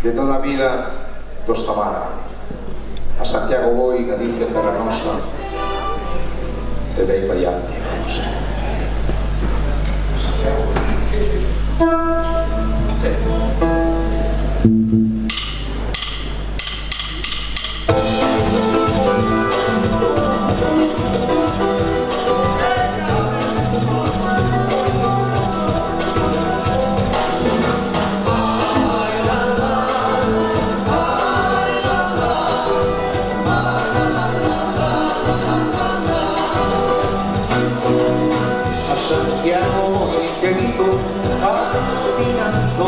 de toda a vida dos Tamara, a Santiago Boi, Galicia, terra nosa, e de aí variante, vamos. Santiago muy querido, caminando,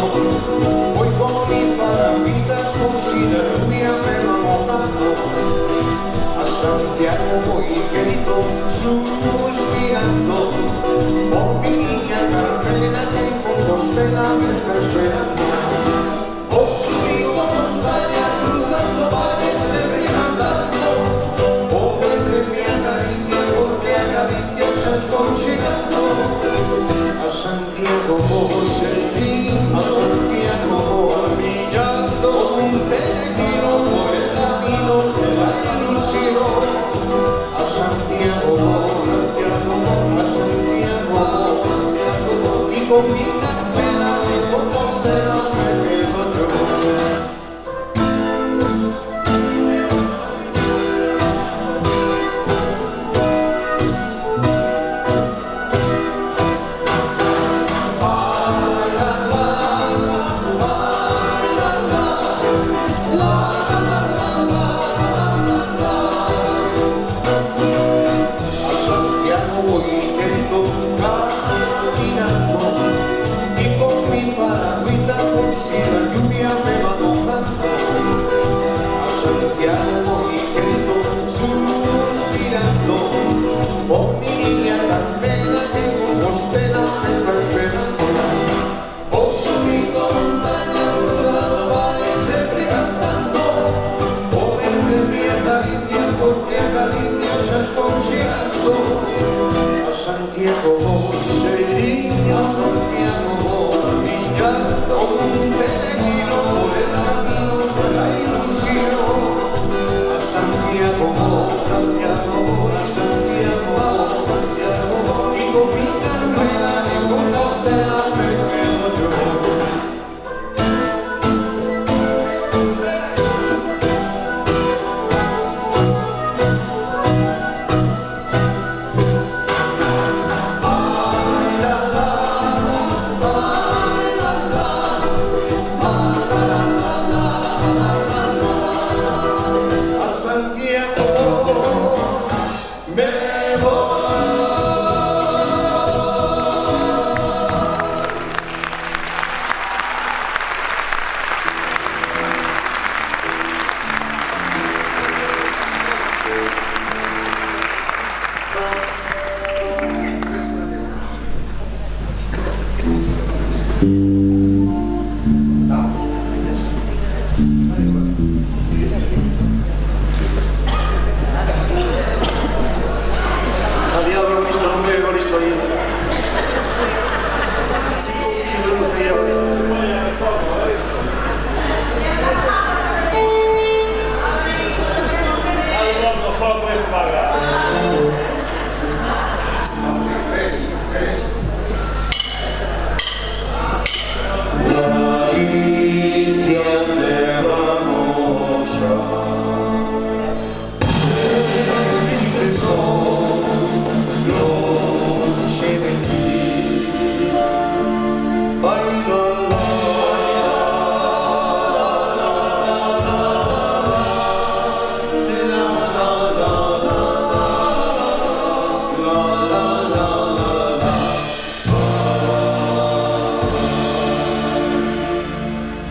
voy con mi parapitas por si la lluvia me va mojando. A Santiago muy querido, suspirando, por mi niña Carmela que en Compostela me está esperando. Por subiendo montañas, cruzando valles, siempre andando, pobre de mi acaricia, porque acaricia ya estoy llegando. A Santiago voy, a Santiago voy, brillando un peregrino por el camino de la ilusión. A Santiago voy, a Santiago voy, y con mi Carmela en Compostela me quedo yo. Por mi niña Carmela que en Compostela me está esperando. Por subiendo montañas, cruzando valles, siempre cantando, por verme mi acaricia, porque a Galicia ya estoy llegando. A Santiago voy, a Santiago voy, brillando un peregrino por el camino de la ilusión. A Santiago voy, Santiago voy, Santiago voy, Santiago voy, y con mi Carmela en Compostela me quedo yo.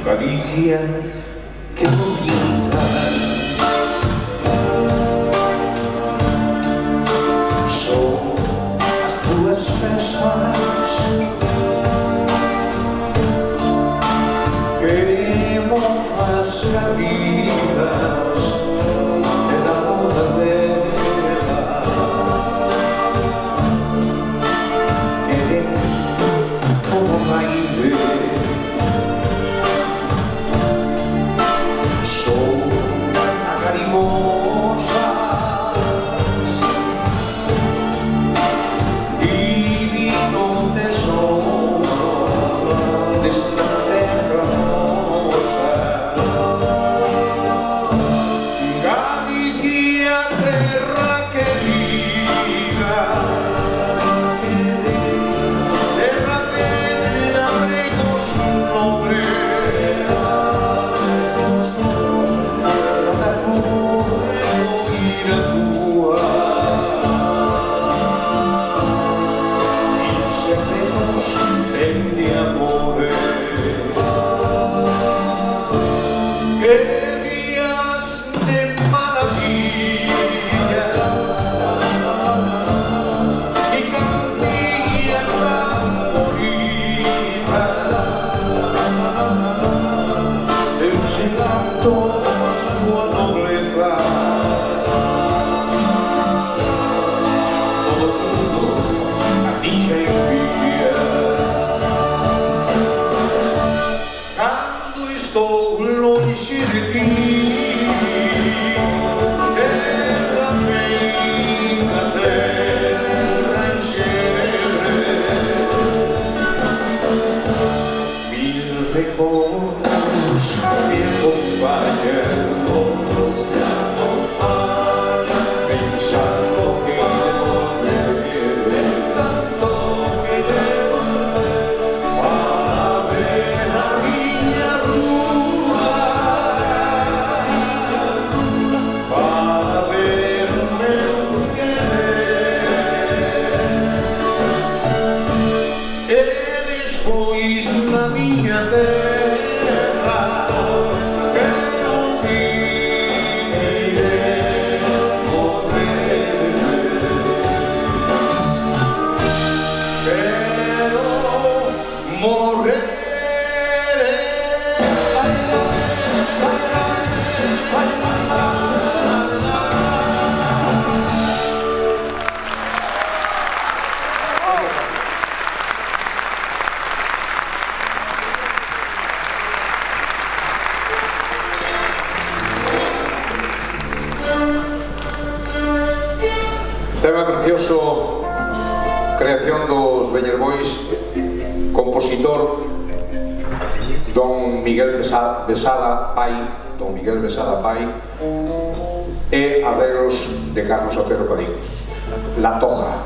Galicia, que bonita, son as túas festas que mofas caídas de la modernidad, que como raíz mia terra che non finiremo però morrere. Tema precioso, creación dos Veñer Boys, compositor Don Miguel Besada Pai, e arreglos de Carlos Otero Padín, La Toja.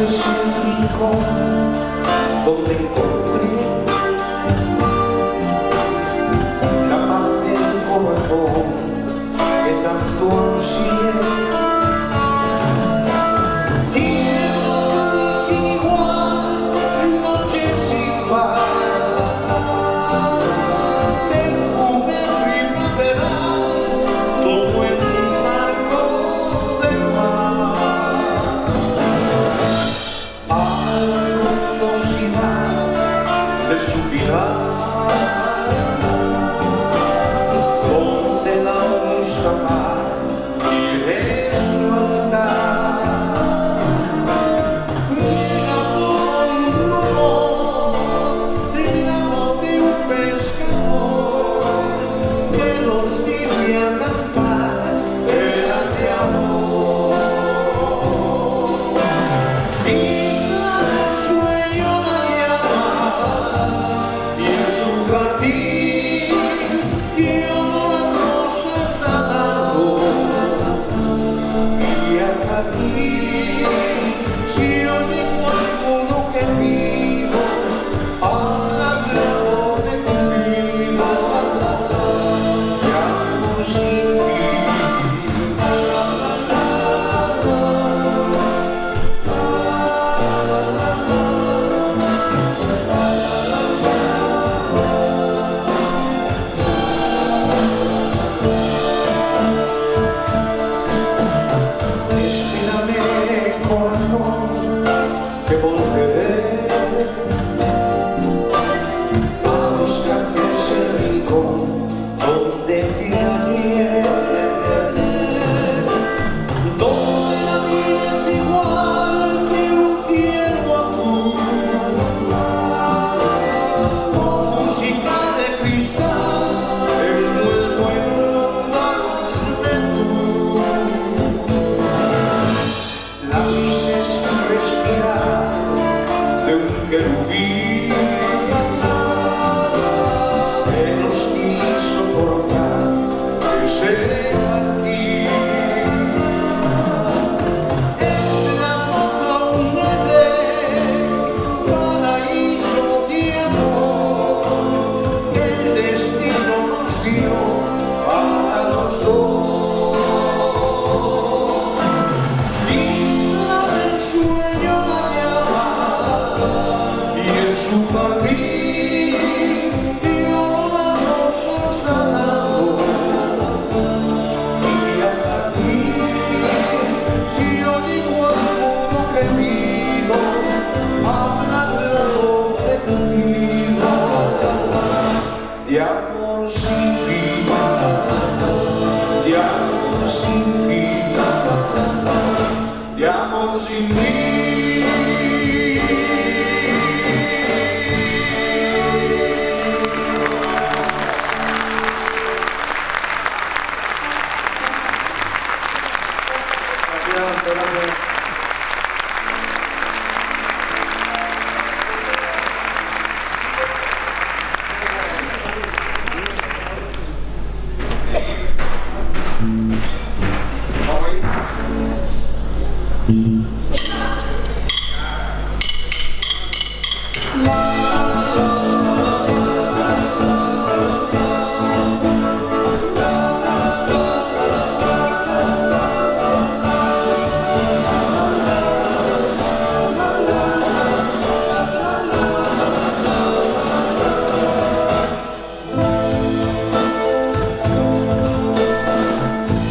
Es un rincón donde encontré la paz del corazón que tanto ansié. Cielo sin igual, noche sin par, perfume primaveral, todo en un marco del mar. A la frondosidad de su pilar, donde la Mustafa quiere su altar, llega como un rumor la voz de un pescador que nos dice a cantar velas de amor. Si yo tengo alguno que pido, háblame amor de tu vida, y amor sin fin. Espérame, corazón, que volveré a buscarte ese rincón donde te hallé, donde la vida es igual que un cielo azul, con música de cristal envuelto en ondas de luz. La brisa es respirar de un querubín que nos quiso cortar ese jardín. Es la boca húmeda, paraíso de amor que el destino nos dio para los dos. Sueño la llama y en su jardín lloró la rosa sanado y al jardín si yo digo alguno que pido, habla la voz de tu vida, de amor sin fin, de amor sin fin, de amor sin fin.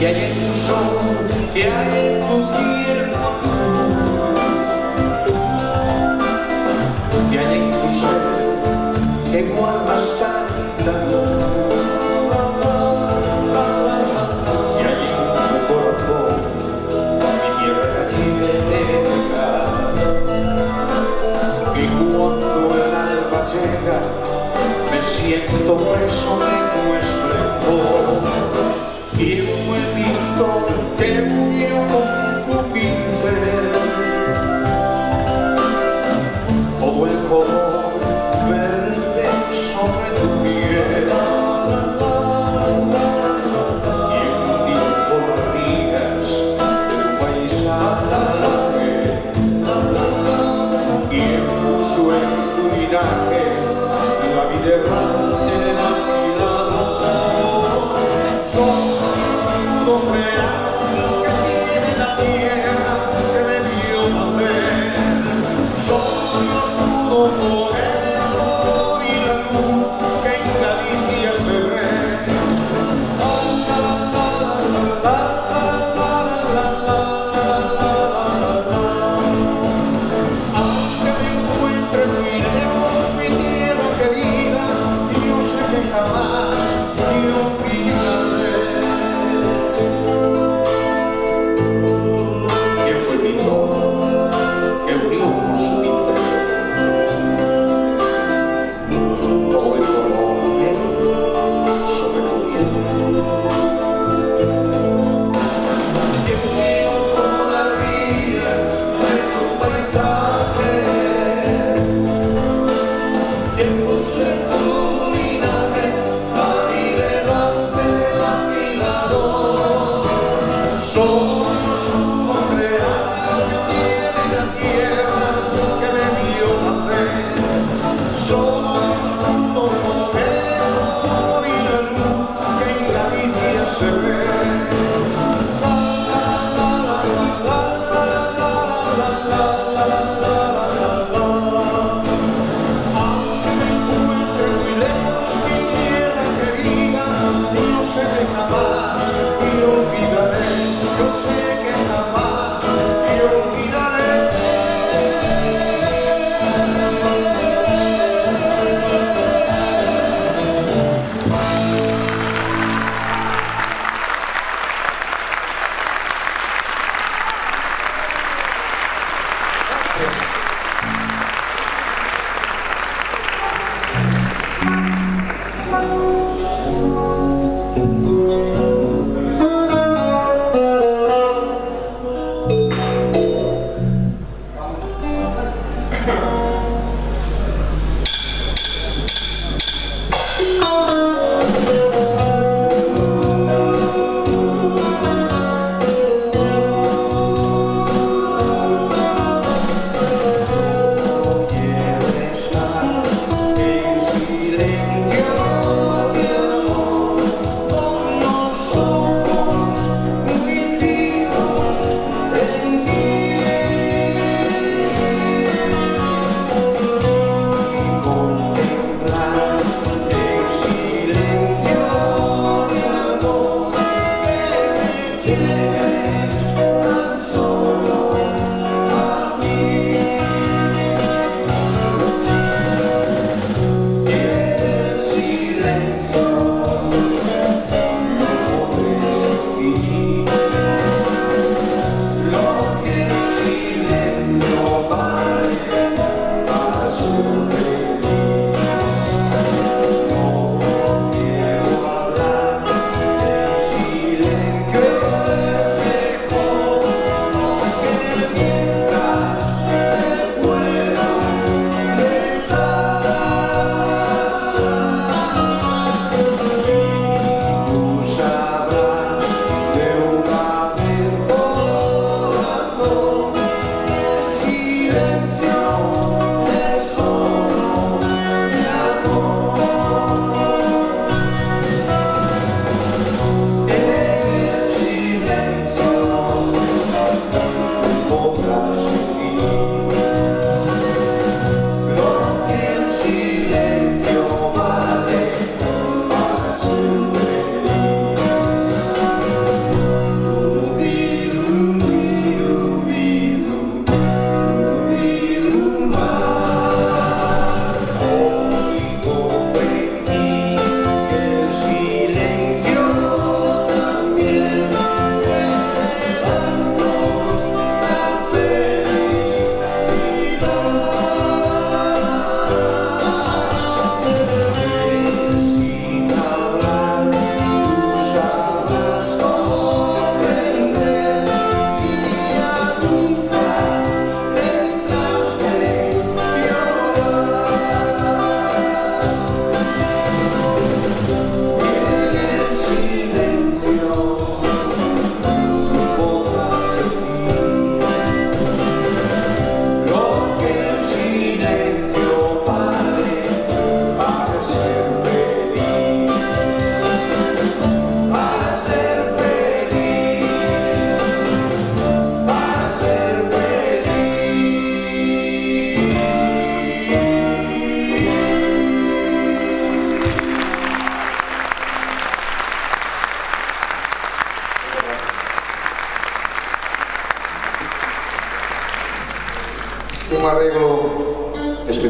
que hay en tu sol, que hay en tu cielo azul, que hay en tu ser, que guardas tanta luz, que hay en tu corazón, mi tierra llega, y cuando el alba llega, me siento preso de tu esplendor, y como el pintor que murió con tu pincel, todo el color verde sobre tu piel, y un tiempo rías del paisaje, y puso en tu linaje la vida errante del afilador. Soy escudo real que tiene la tierra que me vio nacer. Soy escudo por el color y la luz que en Galicia se ve. Aunque me encuentre muy lejos, mi tierra querida, y yo sé que jamás te olvidaré. ¿Quién fue el pintor que murió con su pincel? Todo el color sobre tu piel. ¿Quién vio todas las vías de tu paisaje? ¿Quién puso en tu linaje la vida delante del afilador? Soy escudo creado que tiene la tierra que me vio nacer. Soy escudo por el color y la luz que en Galicia se ve. Aunque me encuentre muy lejos, mi tierra querida, yo sé que jamás te olvidaré. Yo sé que jamás te olvidaré. Quiero estar en silencio, mi amor, con los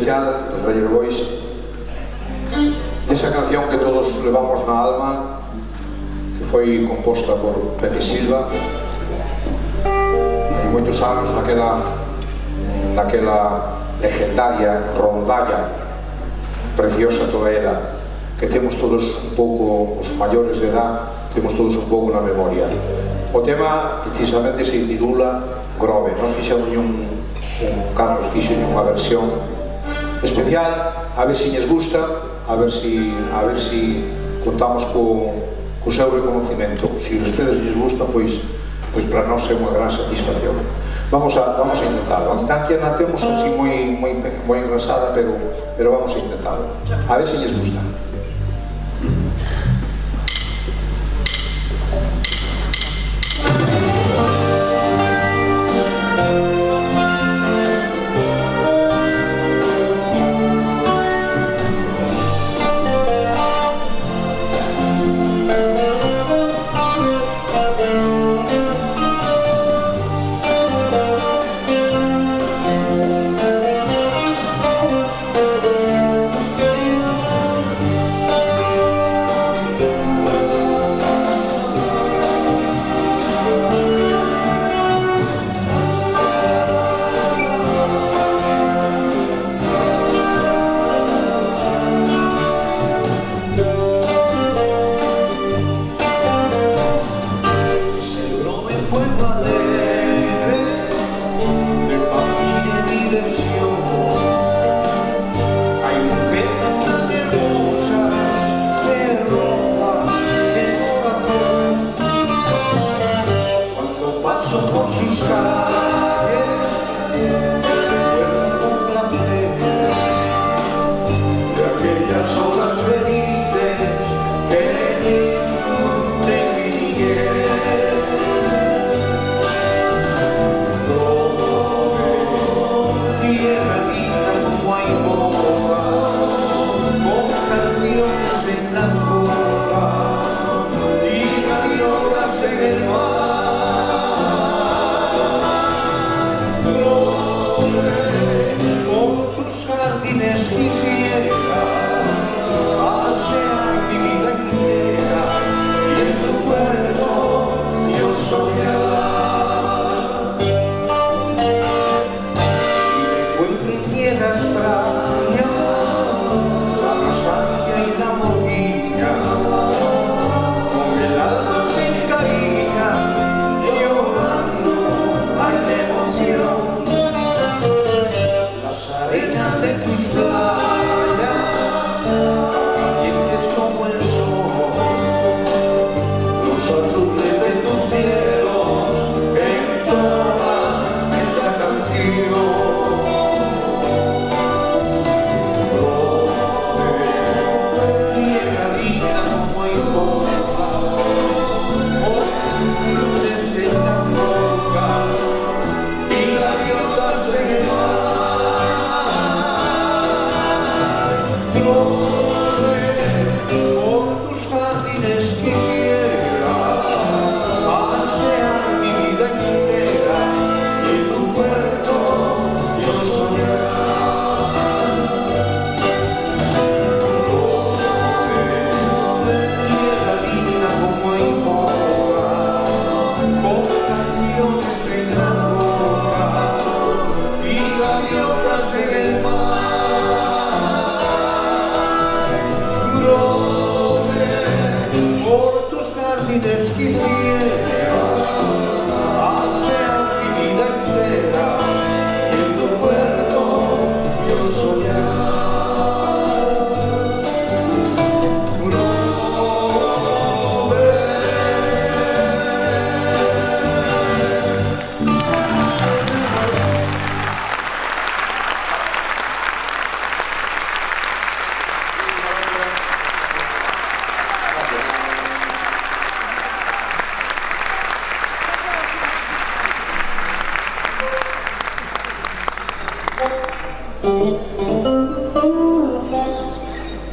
especial dos Vellos Boys, desa canción que todos levamos na alma, que foi composta por Pepe Silva hai moitos anos, naquela legendaria rondalla preciosa toda ela, que temos todos un pouco, os maiores de edad, temos todos un pouco na memoria. O tema precisamente se titula Grove. Nos fixemos Carlos fixo unha versión especial, a ver se lles gusta, a ver si contamos co seu reconocimiento. Se a ustedes lles gusta, pois para nós é unha gran satisfacción. Vamos a intentarlo. Aquí na temos así moi engrasada, pero vamos a intentarlo. A ver se lles gusta.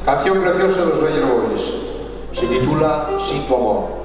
Canción preciosa dos Vellos Boys, se titula Sin tu amor.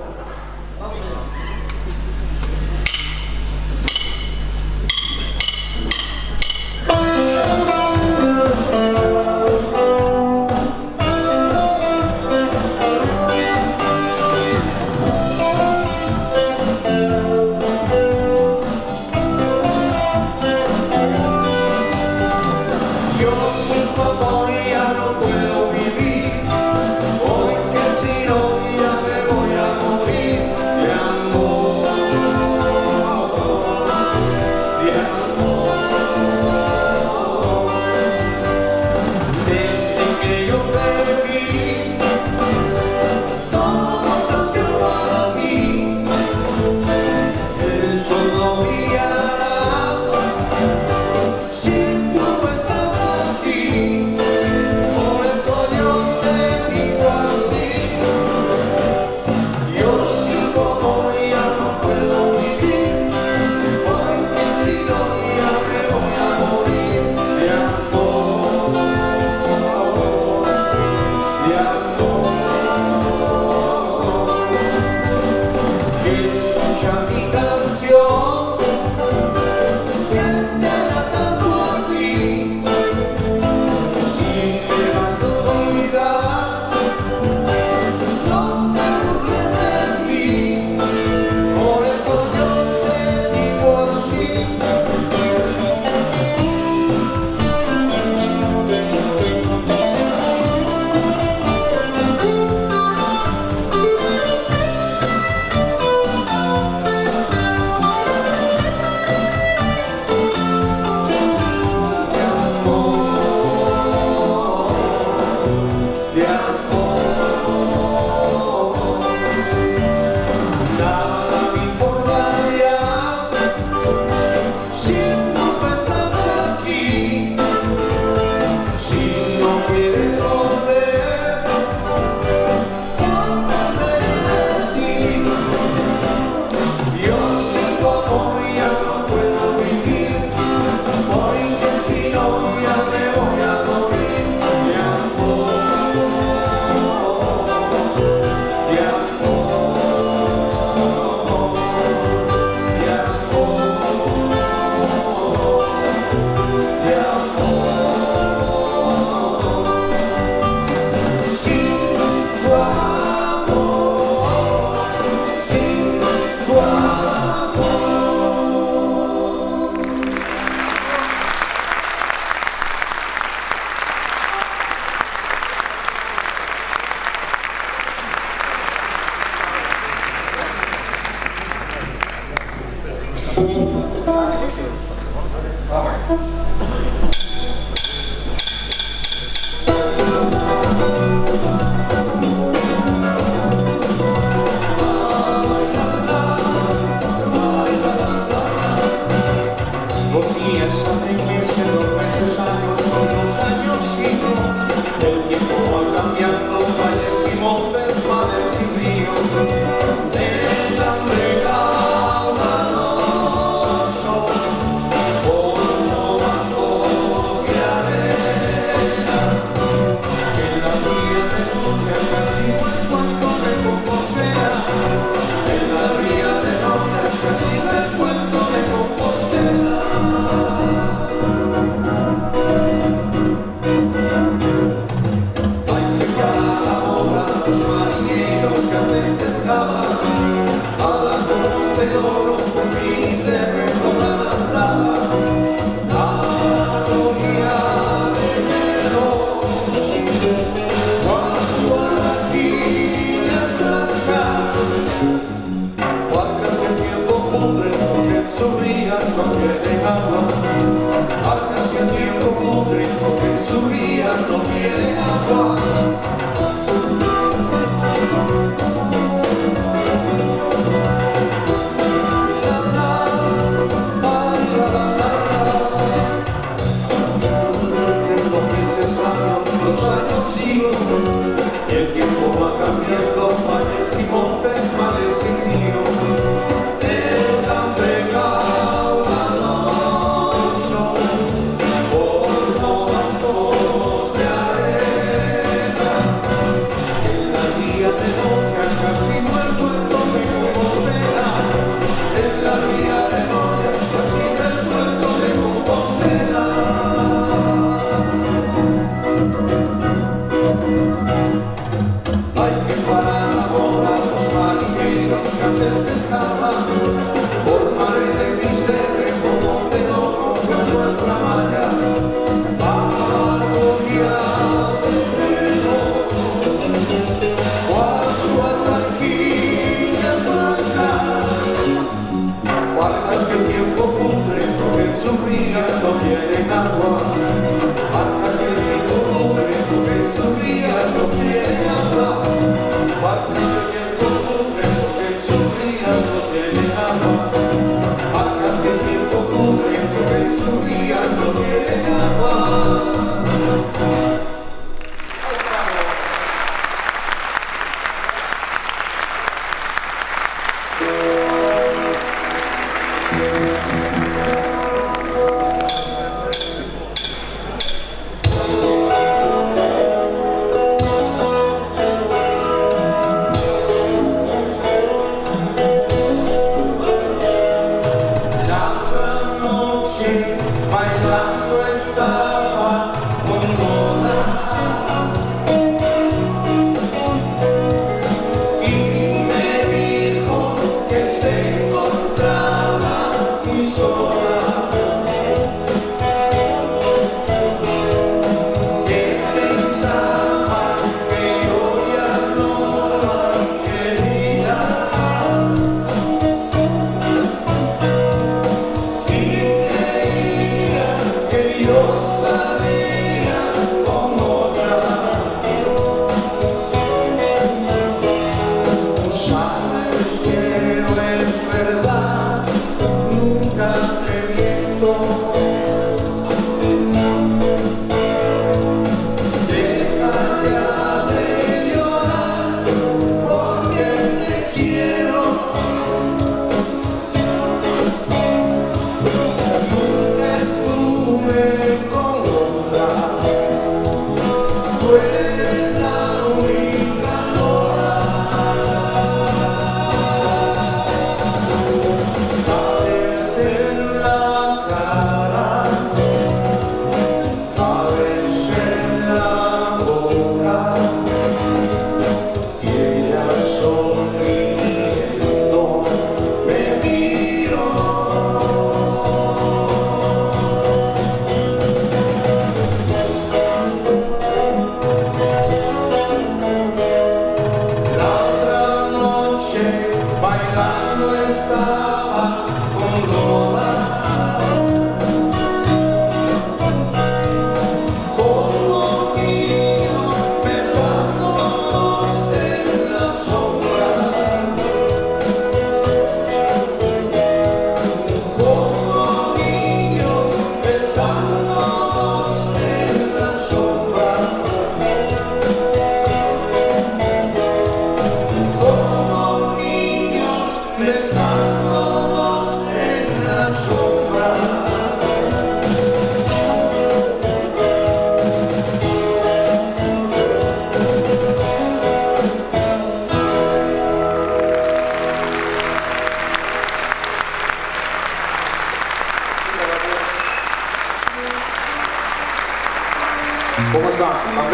Bailando estaba con los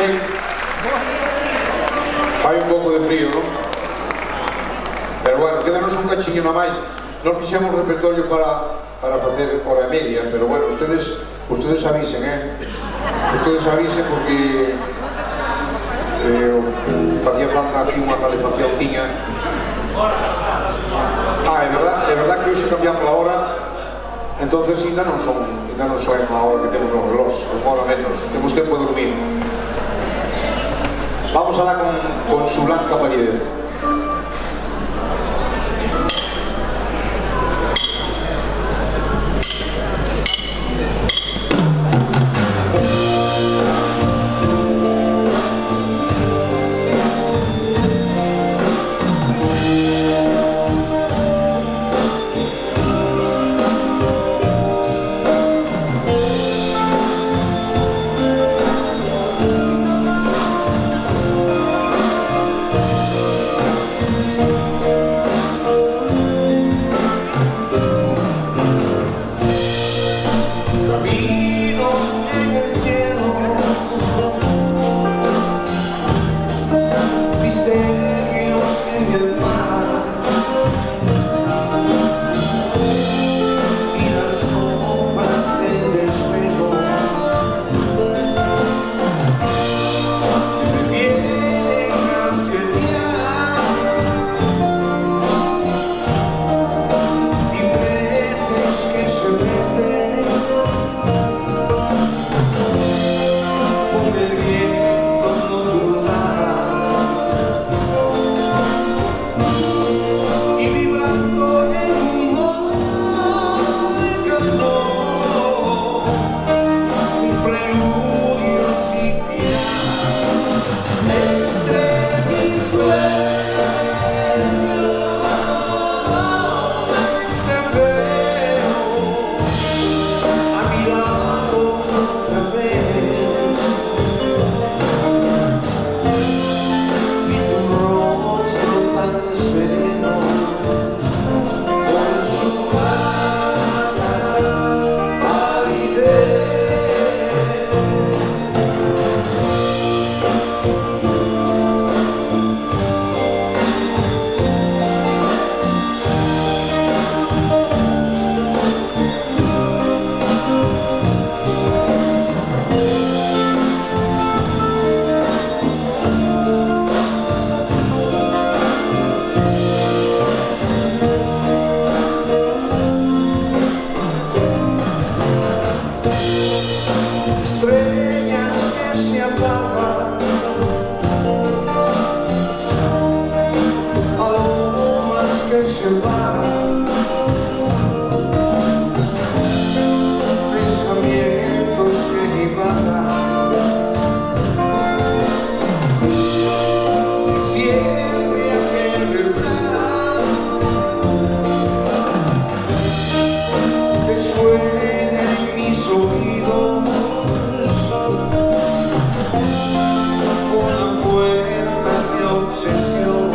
tamén fai un pouco de frío, non? Pero bueno, quedanos un cachiño na máis. Nos fixemos repertorio para facer hora e media, pero bueno, ustedes avisen, ustedes avisen porque facía falta aquí unha calefacciónciña. É verdad que hoxe cambiamos a hora, entonces ainda non son a hora que temos nos relós, unha hora menos, temos tempo de dormir. Vamos a dar con su blanca palidez. Una fuerza de obsesión.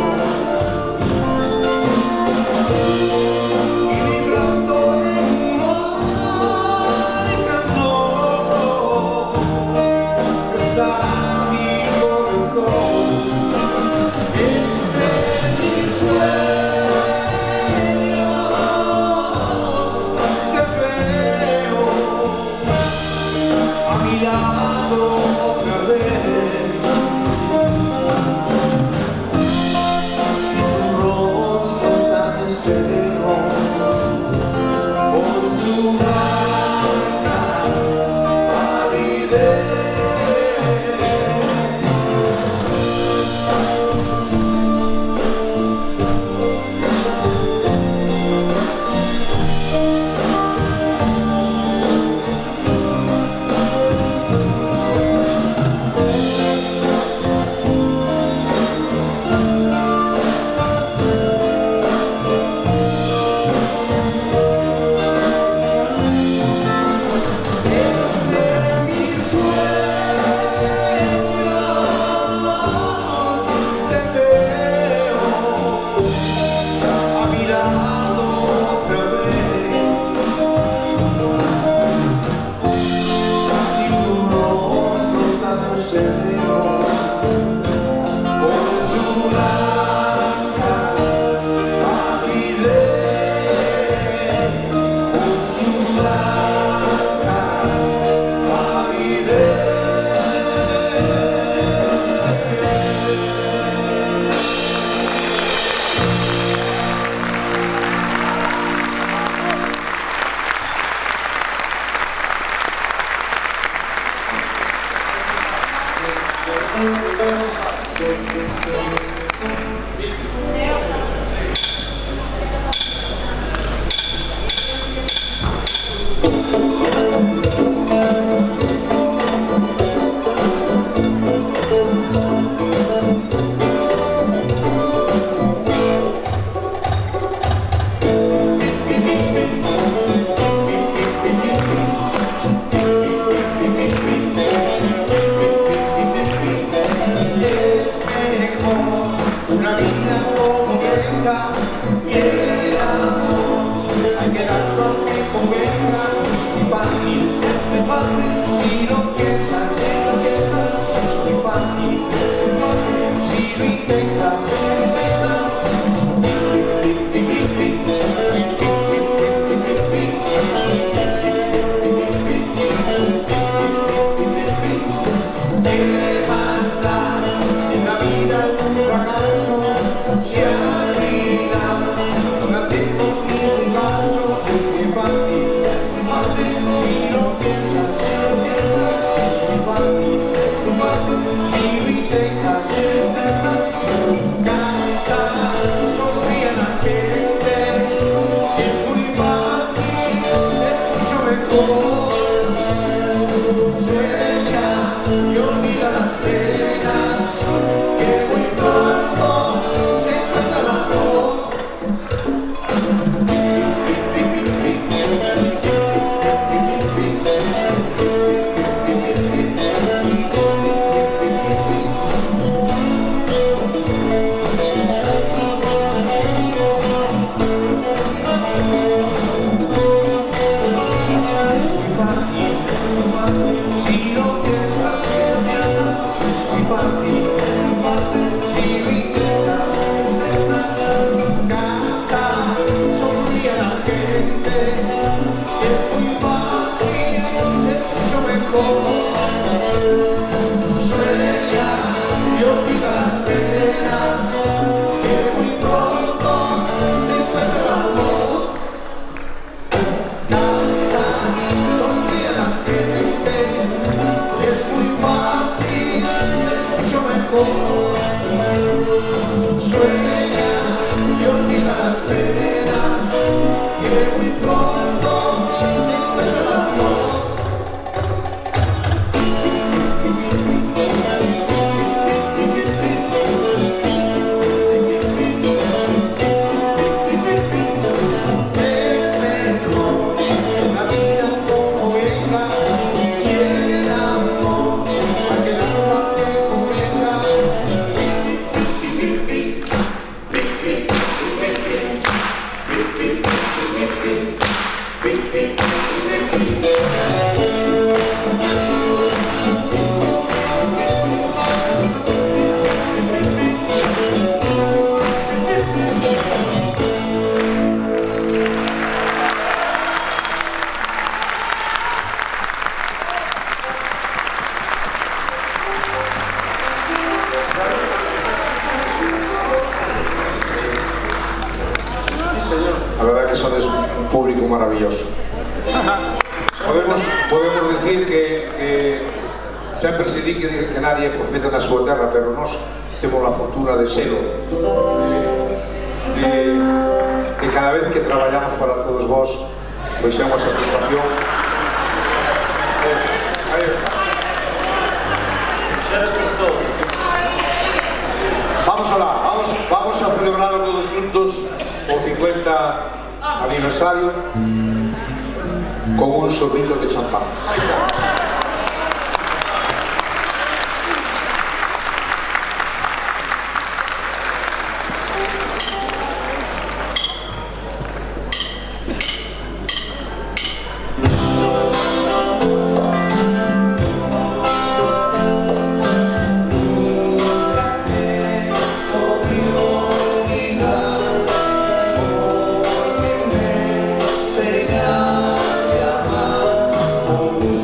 convenga y el amor hay que dar lo que convenga. Es muy fácil, si lo piensas, es muy fácil, si lo intentas, ¿qué más da en la vida un fracaso? Si al final no hacemos ningún caso, es muy fácil, si lo piensas, es muy fácil, si lo intentas, canta, sonríe a la gente, es muy fácil, es mucho mejor, sueña y olvida las penas, que muy pronto se encuentra el amor. Si lo piensas, es muy fácil, si lo intentas, canta, sonríe a la gente, es muy fácil, es mucho mejor, sueña y olvida las penas, que muy pronto se encuentra el amor. Canta, sonríe a la gente, es muy fácil, es mucho mejor, sueña y olvida las penas, que muy pronto se encuentra el amor. Es mejor la vida como venga y el amor a que nada te convenga. La verdad que son un público maravilloso. Podemos decir que sempre se di que nadie é profeta na súa terra, pero nós temos a fortuna de selo, de cada vez que traballamos para todos vós, pois é unha satisfacción. Aí está. Vamos alá, vamos a celebrar todos juntos o 50 aniversario con un sorbito de champán. Ahí está. Enseñaste a amar con un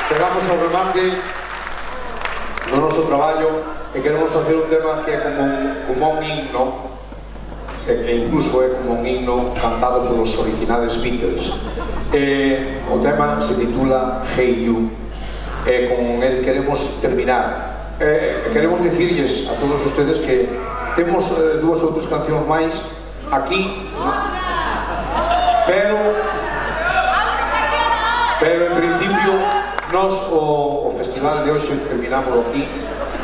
chegamos ao remate do noso traballo e queremos facer un tema que é como un himno, e incluso é como un himno cantado polos originales Beatles. O tema se titula Hey You e con el queremos terminar. Queremos dicirles a todos ustedes que temos dúas outras cancións máis aquí, pero en principio nos o festival de hoxe terminamos aquí,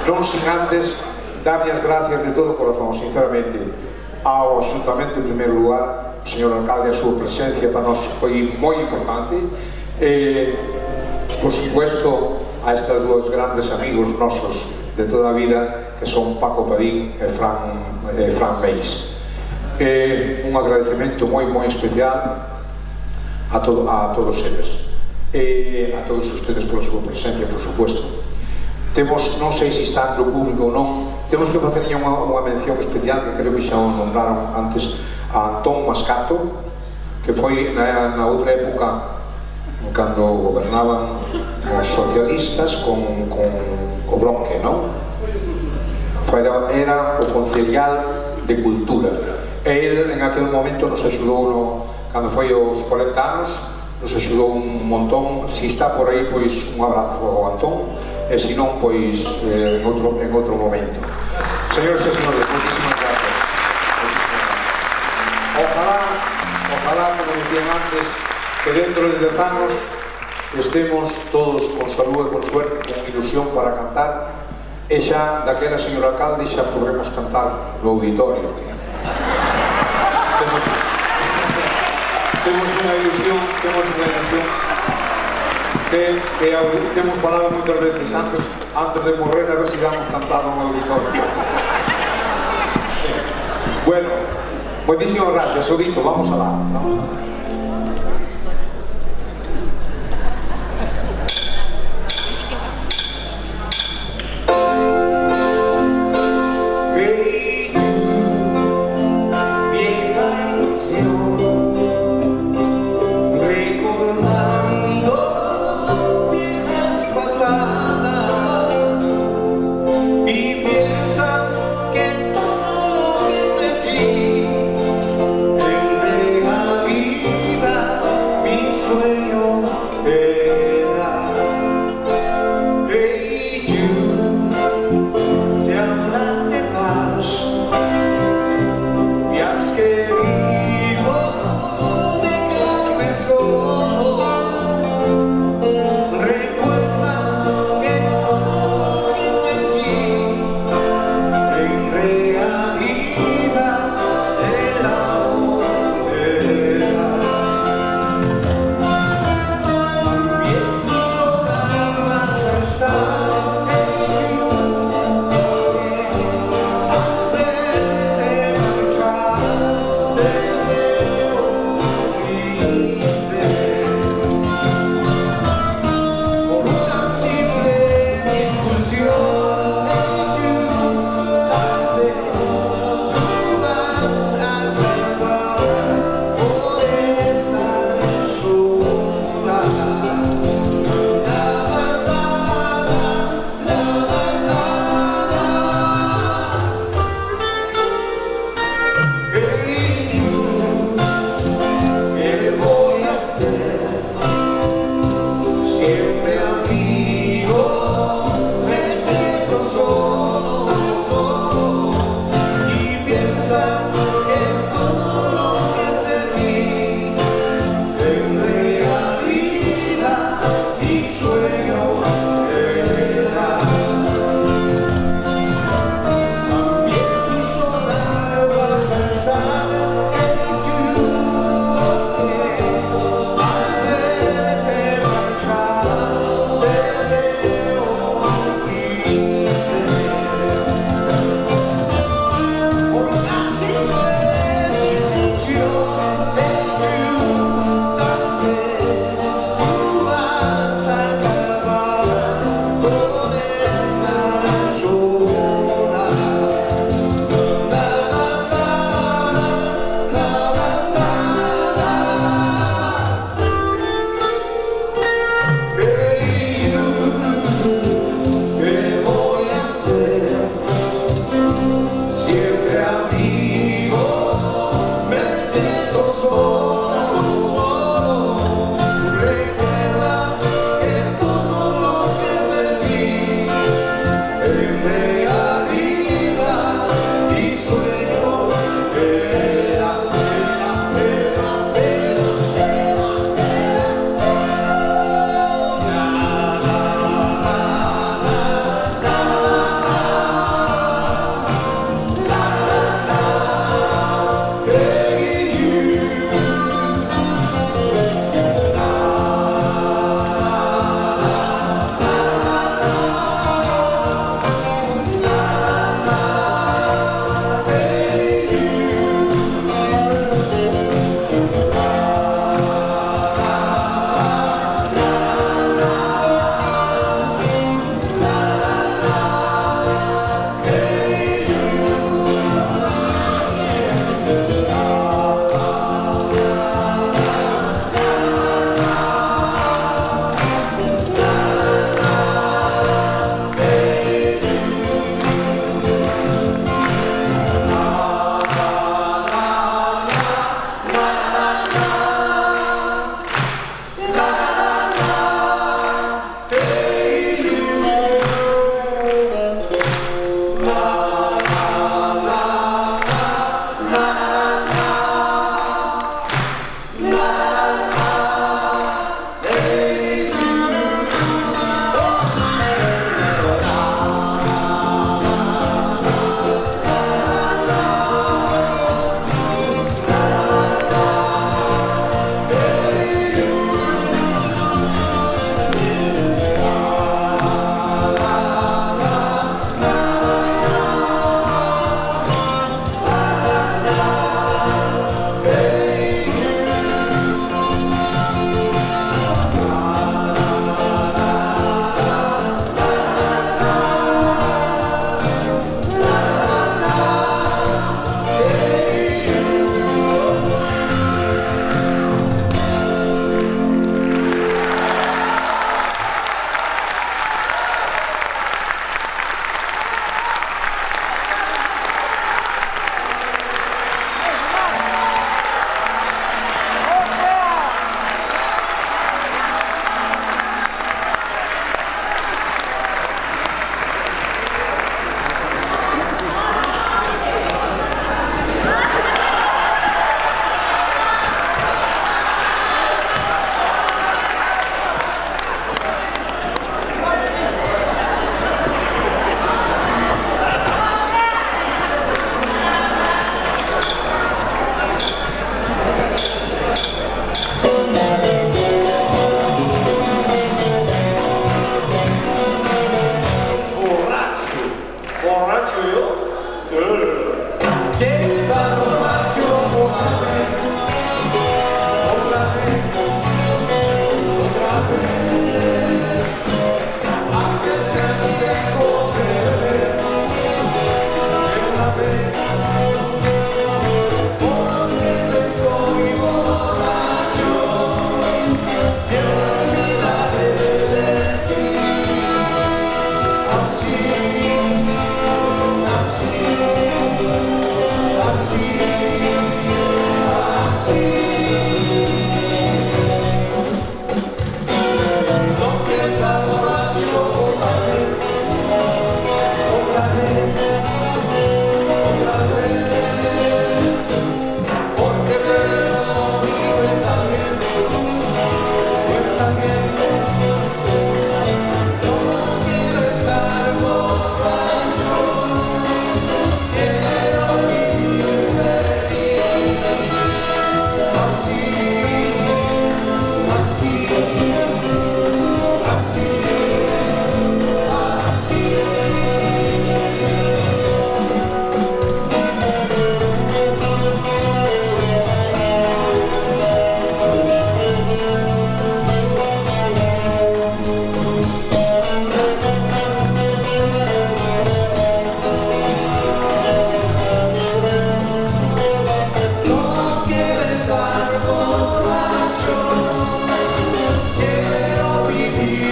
non sin antes darlle as gracias de todo o corazón, sinceramente, ao Xuntamento en primeiro lugar, o señor alcalde, a súa presencia para nós foi moi importante, por supuesto a estas dúas grandes amigos nosos de toda a vida, que son Paco Padín e Fran Meis. Un agradecemento moi especial a todos eles e a todos ustedes pola súa presencia, por supuesto. Temos, non sei se está entre o público ou non, temos que facer unha mención especial, que creo que xa o nombraron antes, a Antón Mascato, que foi na outra época cando gobernaban os socialistas con o Bronque, non? Era o concilial de Cultura. E ele en aquel momento nos axudou, cando foi aos 40 anos, nos axudou un montón. Se está por aí, pois un abrazo ao Antón, e se non, pois en outro momento. Señores e señores, moitísimas gracias. Ojalá, como dicían antes, que dentro de 10 anos estemos todos con salud e con suerte, con ilusión para cantar, e xa daquela, señor alcalde, xa podremos cantar no auditorio. Temos unha ilusión que temos falado moitas veces antes de morrer, a ver se damos cantado no auditorio. Bueno, moitísimas gracias, Odito, vamos alá.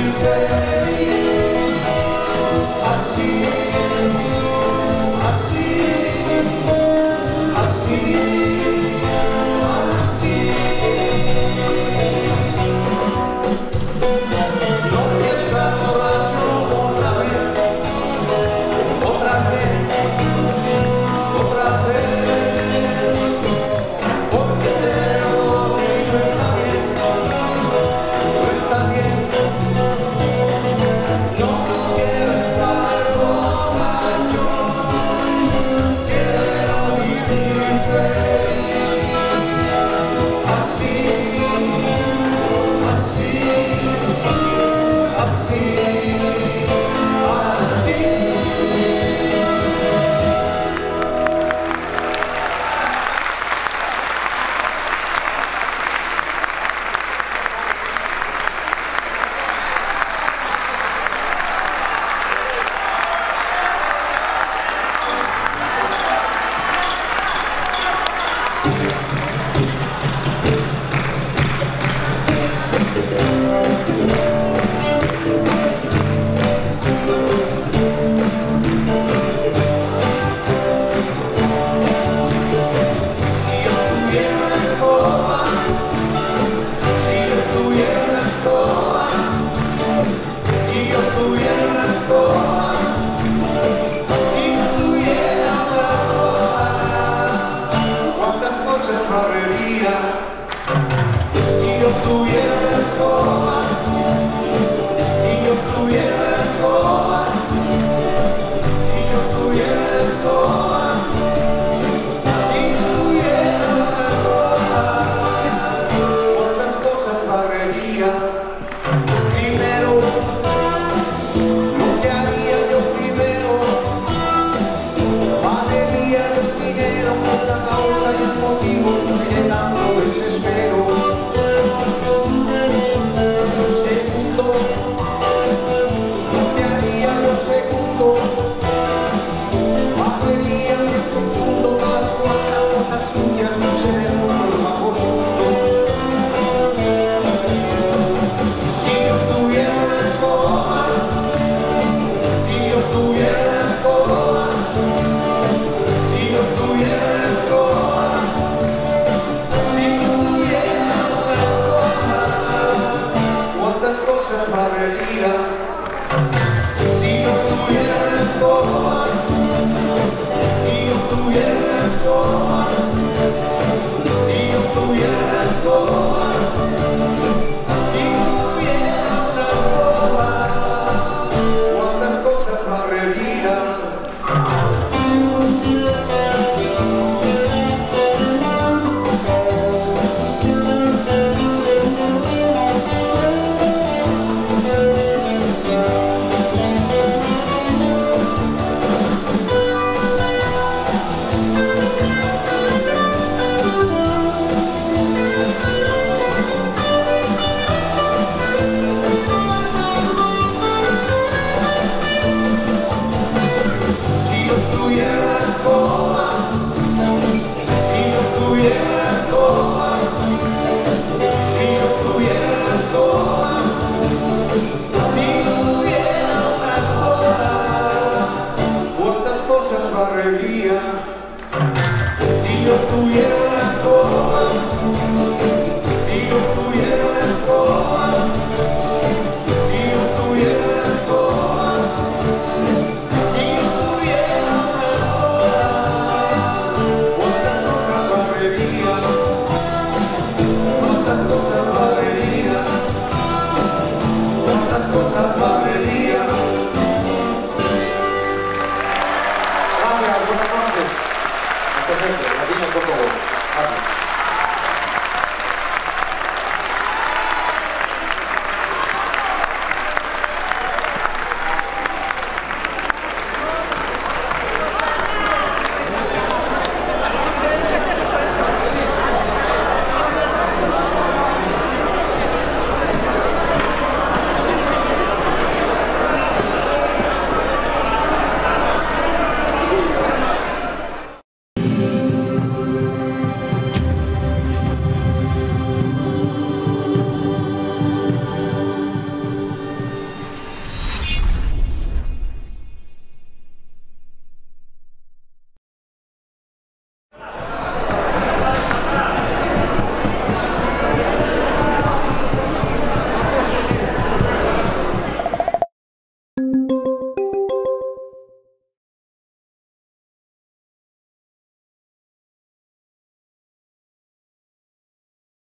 Virgen.